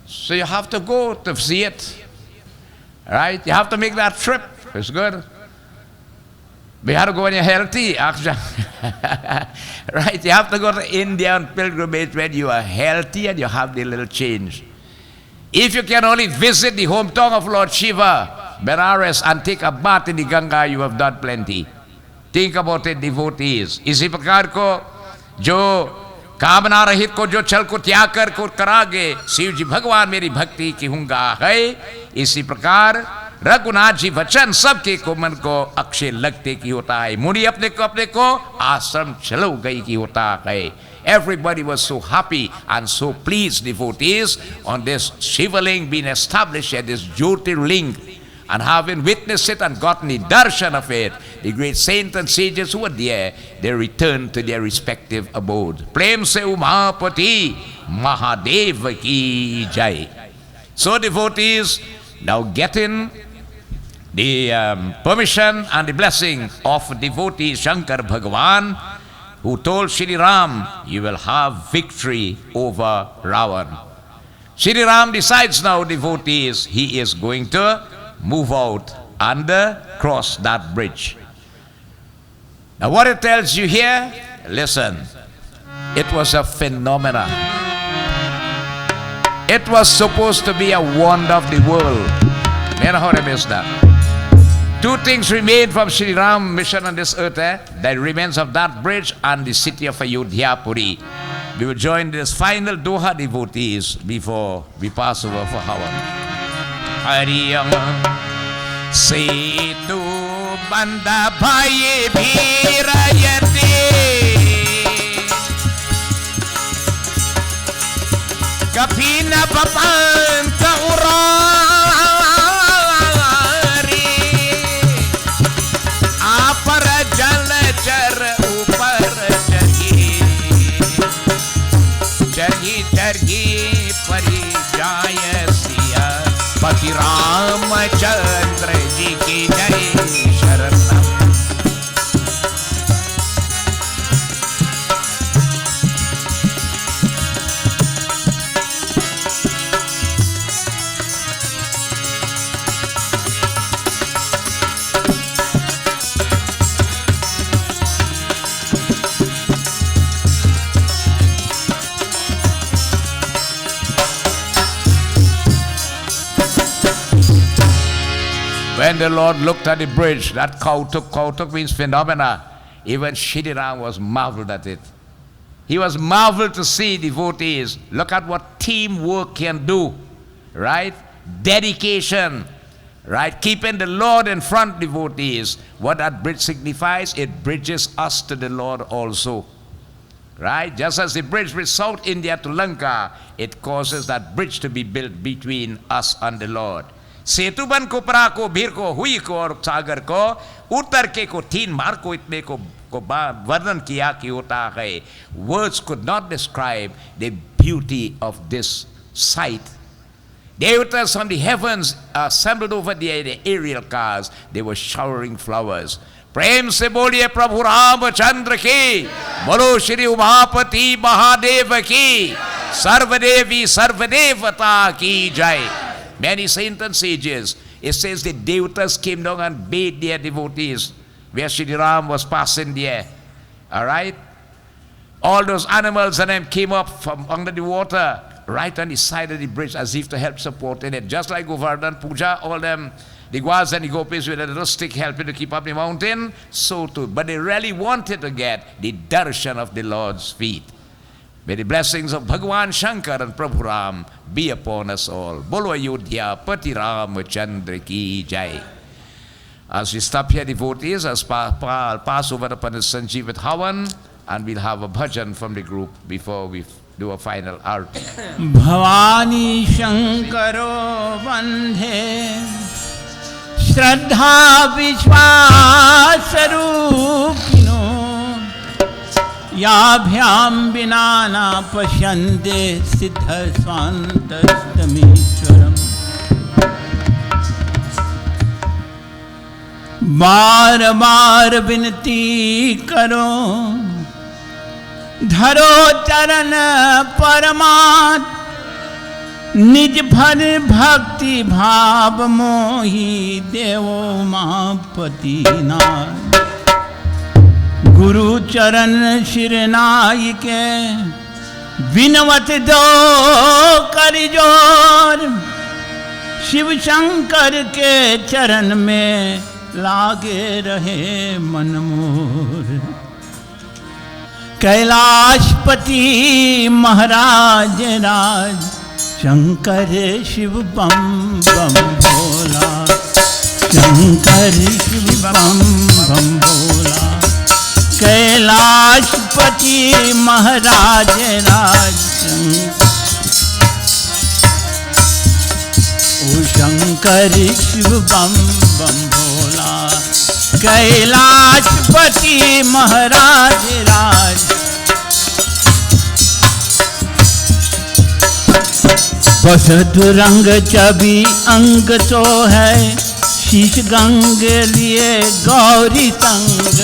So you have to go to see it. Right? You have to make that trip. It's good. We have to go when you're healthy, actually. Right? You have to go to India on pilgrimage when you are healthy and you have the little change. If you can only visit the hometown of Lord Shiva, Benares, and take a bath in the Ganga, you have done plenty. Think about it, devotees. इसी प्रकार को जो कामना रहित को जो छल को त्याग कर को करागे शिव जी भगवान मेरी भक्ति की हूँगा है इसी प्रकार रघुनाथ जी वचन सबके को मन को अक्षय लगते की होता है मुनि अपने को आश्रम चलो गई की होता है. Everybody was so happy and so pleased, devotees, on this Shivaling being established at this Jyotirling, and having witnessed it and gotten the darshan of it, the great saints and sages who were there, they returned to their respective abode. Prem se Umapati Mahadev ki jai. So devotees, now getting the permission and the blessing of devotee Shankar Bhagavan, who told Shri Ram, you will have victory over Ravan. Shri Ram decides now, devotees, he is going to move out and cross that bridge. Now what it tells you here, listen, it was a phenomenon. It was supposed to be a wonder of the world. You know how I missed that? Two things remain from Shri Ram mission on this earth, the remains of that bridge and the city of Ayodhya Puri. We will join this final Doha, devotees, before we pass over for Havan. Hariyam Setu Banda Bhaye Bhirayate Kapina Papanta Ura पति रामचंद्र जी की जय शरणम. When the Lord looked at the bridge, that Kautuk means phenomena. Even Shri Ram was marveled at it. He was marveled to see devotees. Look at what teamwork can do, right? Dedication, right? Keeping the Lord in front, devotees. What that bridge signifies, it bridges us to the Lord also, right? Just as the bridge with South India to Lanka, it causes that bridge to be built between us and the Lord. सेतु बन को परा को भीर को हुई को और सागर को उतर के को तीन मार को इतने को वर्णन किया कि होता है. Words could not describe the beauty of this sight. Devatas from the heavens assembled over the aerial cars. They were showering flowers. प्रेम से बोलिए प्रभु रामचंद्र की, बोलो श्री उमापति महादेव की, सर्वदेवी सर्वदेवता की जय. Many saints and sages, it says the devatas came down and bathed their devotees where Shri Ram was passing there. All right? All those animals and them came up from under the water right on the side of the bridge as if to help supporting it. Just like Govardhan Puja, all them, the Gwas and the Gopis with a little stick helping to keep up the mountain, so too. But they really wanted to get the darshan of the Lord's feet. May the blessings of Bhagwan Shankar and Prabhu Ram be upon us all. Bolo Ayodhya Pati Ramachandra ki jai. As we stop here, devotees, as pass over upon the Sanjeev with Havan, and we'll have a bhajan from the group before we do a final arti. Bhavani Shankaro Vandhe Shraddha Vishwasarupino याभ्याम बिना ना पश्यन्ते सिद्ध स्वान्तस्तमीश्वरम्. बार बार विनती करो धरो चरण परमात् निज भर भक्ति भाव मोही देवो मापति नाथ। गुरु चरण शिरनाई के बिनवत दो कर जोर। शिव शंकर के चरण में लागे रहे मन मोर। कैलाशपति महाराज राज शंकर शिव बम बम भोला। शंकर शिव बम बम भोला। कैलाशपति महाराज राज ओ शंकर शिव बम बम भोला। कैलाशपति महाराज राज बसत रंग चबी अंग तो है। शीश गंग लिए गौरी संग।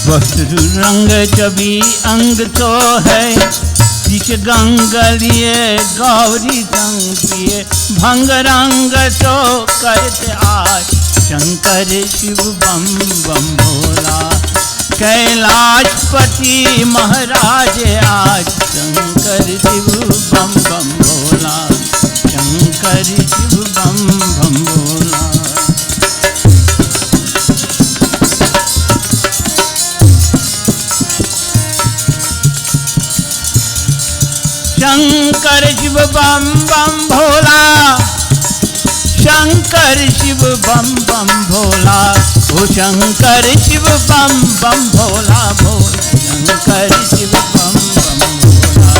वस्त्र रंग चबी अंग तो है। शीश गंग लिए गौरी संग पिए। भंग रंग तो करते आज शंकर शिव बम बम भोला। कैलाशपति महाराज आज शंकर शिव बम बम भोला। शंकर शिव बम बम भोला। शंकर शिव बम बम भोला। शंकर शिव बम बम भोला। ओ शंकर शिव बम बम भोला भोला। शंकर शिव बम बम भोला।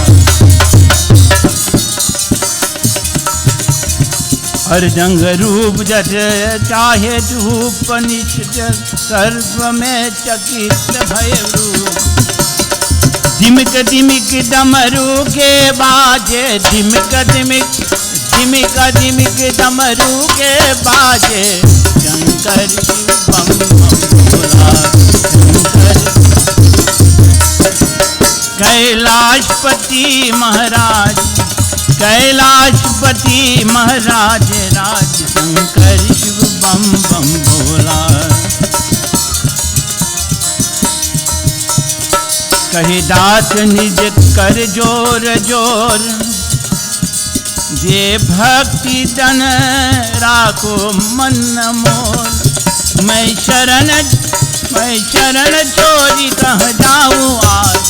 हर जंग रूप जट चाहे धूप निष्ठ। सर्व में चकित भय रूप। दिमिक दिमिक डमरू के बाजे। दिमिक दिमिक दिमिक दिमिक डमरू के बाजे। शंकर शिव बम बम भोला। शंकर कैलाशपति महाराज। कैलाशपति महाराज राज शंकर शिव बम बम भोला। कही दास निज कर जोर जोर। जे भक्ति तन राखो मन मोर। मैं शरण छोड़ी कह जाऊं आज।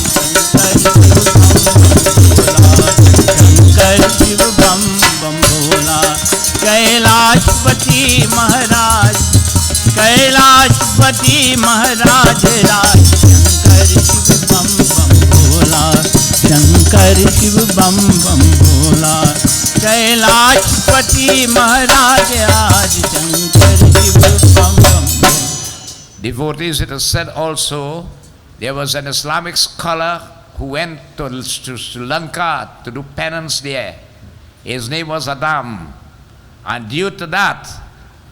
शंकर शिव बम बम भोला। कैलाशपति महाराज। कैलाशपति महाराज राज शंकर शिव बम बम भोला। शंकर शिव बम बम भोला। कैलाशपति महाराज आज शंकर शिव बम बम भोला। Devotees, it is said also, there was an Islamic scholar who went to Sri Lanka to do penance there. His name was Adam. And due to that,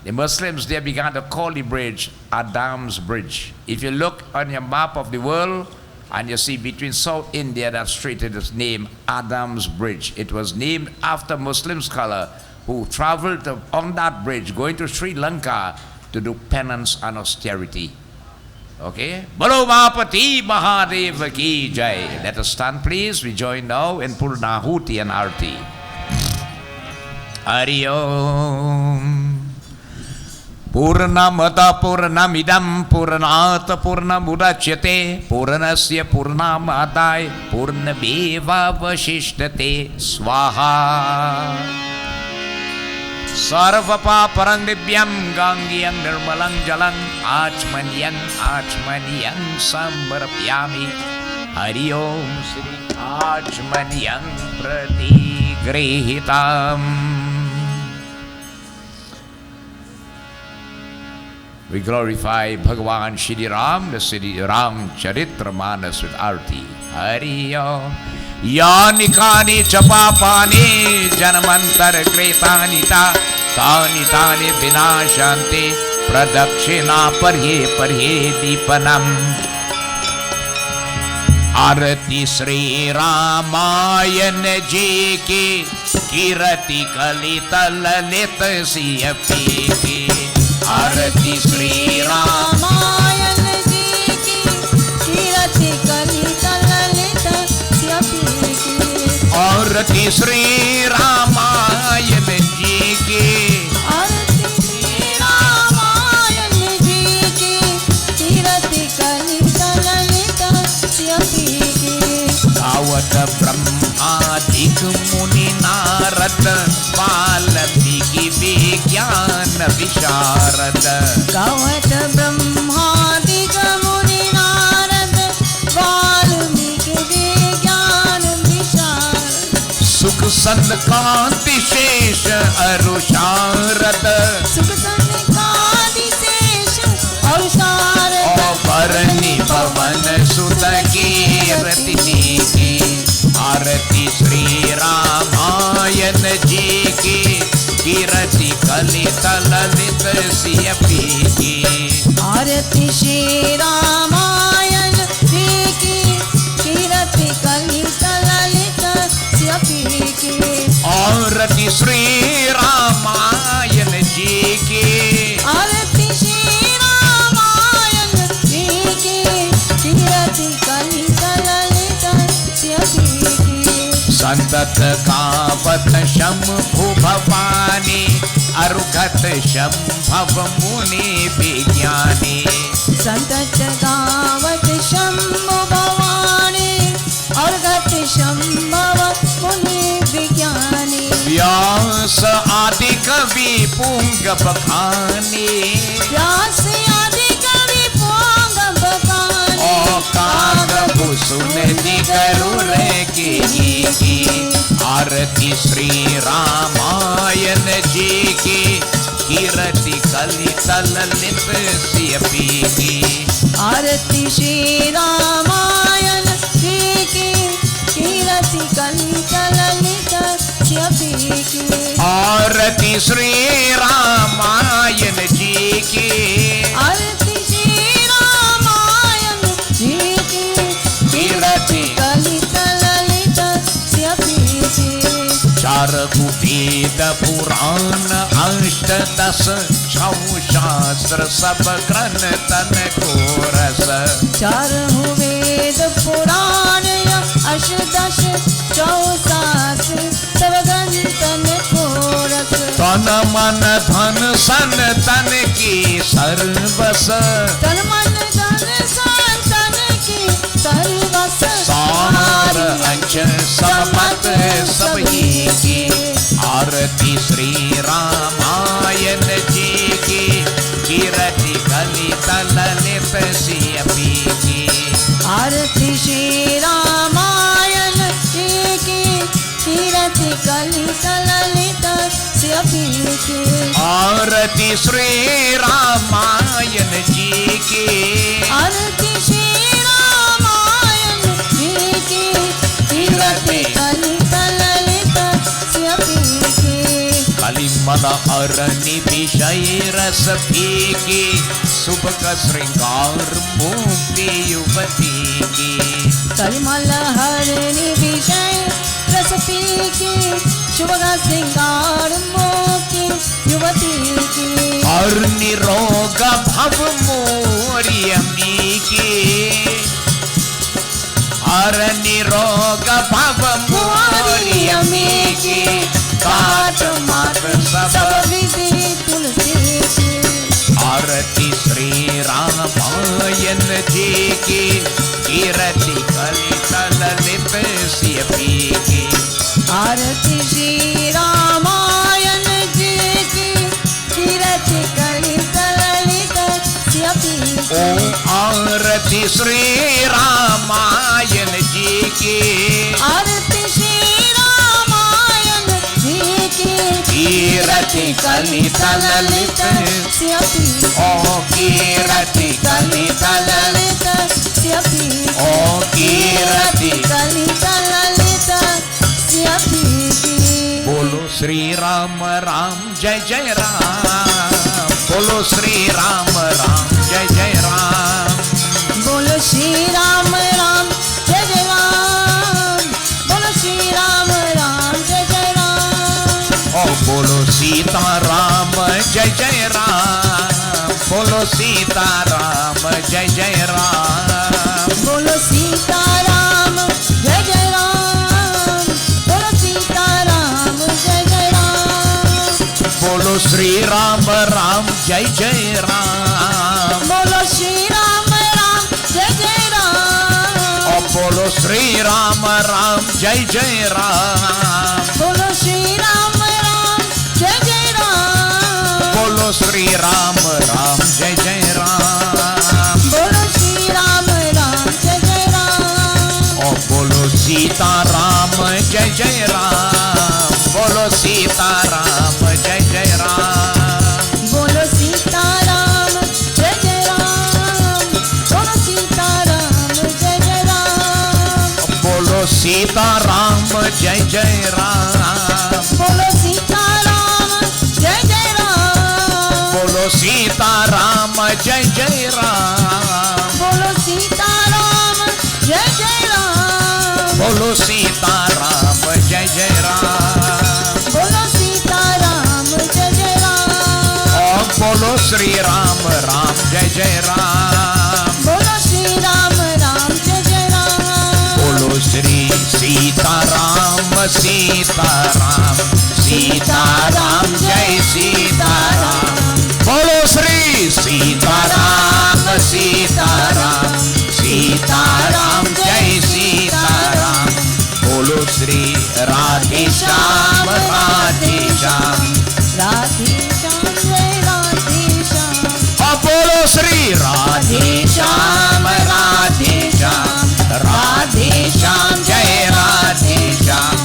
the Muslims there began to call the bridge Adam's Bridge. If you look on your map of the world and you see between South India, that strait, it is named Adam's Bridge. It was named after Muslim scholar who traveled on that bridge going to Sri Lanka to do penance and austerity. Okay? Bolo Mahapati Mahadev ki jai. Let us stand please. We join now in Purnahuti and Arti. Hari Om. Purnamata Purnamidam Purnata Purnamudachyate Purnasya Purnamadai Purnameva Vasishtate Swaha. Sarvapaparangdibyam Gangyam Nirmalang Jalang Achmaniyang Sambarapyami. Hari Om Sri Achmaniyang Pratigrehitam. We glorify Bhagavan Shri Ram, the Shri Ram Charitra Manas with Arti. Hari Om. Yani kani chapapani janamantar kretani ta tani tani vinashanti प्रदक्षिणा पर्ये दीपनम। आरती श्री रामायण जी की कीरति कलित ललित सियपी की। आरती श्री रामायण जी की कीरति कलित ललित सियपी की। आरती श्री रामायण जी की। आरती श्री रामायण जी की कीरति कलित ललित सियपी की। गावत ब्रह्मादिक मुनि नारद वाल्मीकि विज्ञान विशारद। गावत ब्रह्मादिक मुनि नारद वाल्मीकि विज्ञान विशारद। सुख संकांति शेष अरुषारद। सुख संकांति शेष अरुषारद। भरणी भवन सुत कीरति की। आरती श्री रामायण जी की कीरति कलित ललित सियपी की। आरती श्री रामायण जी की कीरति कलित ललित सियपी की। आरती श्री रामायण जी की। आरती श्री रामायण जी की कीरति कलित ललित सियपी की। संतत गावत शंभु भवानी अरुगत शंभव मुनि विज्ञानी। संतत गावत शंभु भवानी अरुगत शंभव मुनि विज्ञानी। व्यास आदि कवि पुंग बखानी। व्यास आदि कवि पुंग बखानी। ओ काग कुसुम गरुड़ की। आरती श्री रामायण जी की कीरति कलित ललित सियपी की। आरती श्री रामायण जी की कीरति कलित ललित सियपी की। आरती श्री रामायण जी की। आरती श्री रामायण जी की कीरति कलित ललित सियपी की। चार वेद पुराण अष्ट दस छौ शास्त्र सब ग्रंथ तन को रस। चार वेद पुराण अष्टदश चौ शास्त्र सब ग्रंथ को रस। तन मन धन सन तन की सर्वस। तन मन धन सन तन की सर्वस। सार अंश समत सब ही की। आरती श्री रामायण जी की कीरति कलित ललित सियपी की। आरती श्री रामायण जी की कीरति कलित ललित सियपी की। आरती श्री रामायण जी की। आरती श्री रामायण जी की कीरति कलित ललित सियपी की। कलिमल अरनि विषय रस फीकी सुबक श्रृंगार मुक्ति युवती की। कलिमल हरनि विषय रस फीकी शुभ श्रृंगार मुक्ति युवती की। और निरोग भव मोरियमी की। और निरोग भव मोरियमी की। काट मात सब विधि तुलसी की। आरती श्री रामायण जी की कीरति कलित ललित सियपी की। आरती श्री रामायण जी की कीरति कलित ललित सियपी की। ओ आरती श्री रामायण जी की। आरती श्री रामायण जी की कीरति कलित ललित सियपी। ओ कीरति कलित ललित सियपी। ओ कीरति। कलित ललित सियपी की। बोलो श्री राम राम जय जय राम। बोलो श्री राम राम जय जय राम, बोलो श्री राम राम जय जय राम, बोलो श्री राम राम जय जय राम, ओ बोलो सीता राम जय जय राम, बोलो सीता राम जय जय राम, बोलो सीता राम जय जय राम, बोलो सीता राम जय जय राम, बोलो श्री राम राम जय जय राम, बोलो श्री राम राम जय जय राम, ओ बोलो श्री राम राम जय जय राम, बोलो श्री राम राम जय जय राम, बोलो श्री राम राम जय जय राम, बोलो श्री राम राम जय जय राम, ओ बोलो सीता राम जय जय राम, बोलो सीता राम जय जय राम, बोलो सीता राम जय जय राम, बोलो सीता राम जय जय राम, बोलो सीता राम जय जय राम, बोलो सीता राम जय जय राम, बोलो सीता राम जय जय राम, बोलो सीता राम जय जय राम, बोलो सीता राम जय जय राम, बोलो सीता राम जय जय राम, और बोलो श्री राम राम जय जय राम, बोलो श्री राम राम जय जय राम, बोलो श्री सीता राम सीता राम, सीता राम जय सीता राम, बोलो श्री सीता राम सीता राम, सीता राम जय सीता राम, बोलो श्री राधे श्याम राधे श्याम, राधे श्याम जय राधे श्याम, और बोलो श्री राधे श्याम राधे श्याम, राधे श्याम जय राधे श्याम,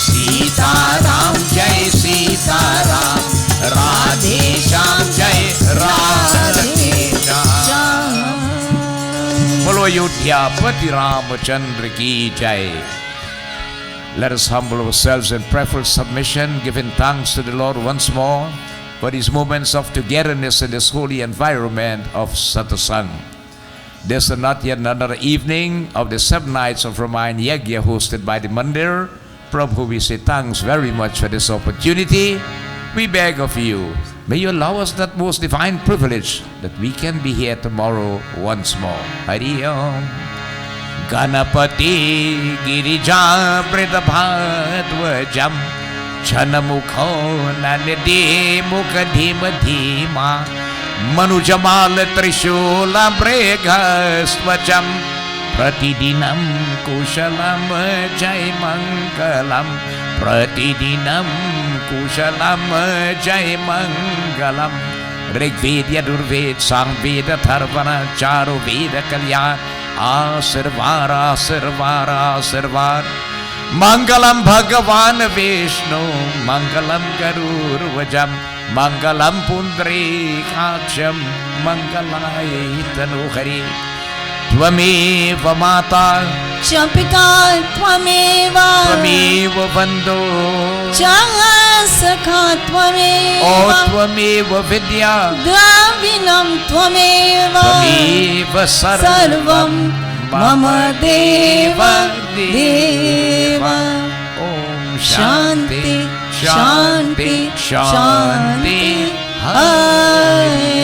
सीता राम जय सीता राम, राधे श्याम जय राधे श्याम। बोलो अयोध्यापति रामचंद्र की जय। Let us humble ourselves in prayerful submission, giving thanks to the Lord once more for these moments of togetherness in this holy environment of satsang. This is not yet another evening of the 7 nights of Ramayana Yagya hosted by the Mandir. Prabhu, we say thanks very much for this opportunity. We beg of you, may you allow us that most divine privilege that we can be here tomorrow once more. Hari Om. Ganapati Girija Bridabhadvajam Chanamukho Nanidi Mukadhima Dhima Manujamal Trishula Breghastvacham Pratidinam Kushalam Jai Mangalam Pratidinam Kushalam Jai Mangalam Rigveda Durved Samveda Tharvana Charu Veda Kalyan आशीर्वाद आशीर्वाद आशीर्वाद मंगलम भगवान विष्णु मंगलम गरुड़ध्वजम मंगलम पुंडरीकाक्षम मंगलाय तनोहरि त्वमेव माता चंपिका त्वमेव बंधो सखा त्वमेव त्वमेव विद्या द्रविणं त्वमेव सर्वं मम देव देव। ओम शांति शांति शांति हरि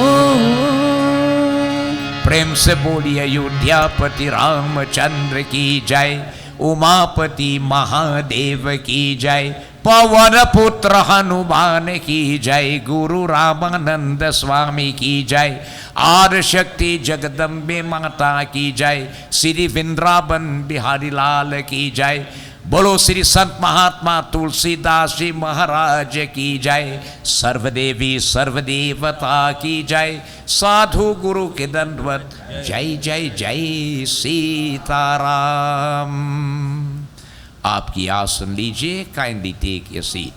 ओम। प्रेम से बोलिए अयोध्यापति रामचंद्र की जय, उमापति महादेव की जय, पवन पुत्र हनुमान की जय, गुरु रामानंद स्वामी की जय, आदि शक्ति जगदम्बे माता की जय, श्री वृंदावन बिहारी लाल की जय, बोलो श्री संत महात्मा तुलसीदास जी महाराज की जय, सर्वदेवी सर्वदेवता की जय, साधु गुरु के दंडवत जय जय जय सीताराम। आपकी आसन लीजिए, काइंडली टेक योर सीट।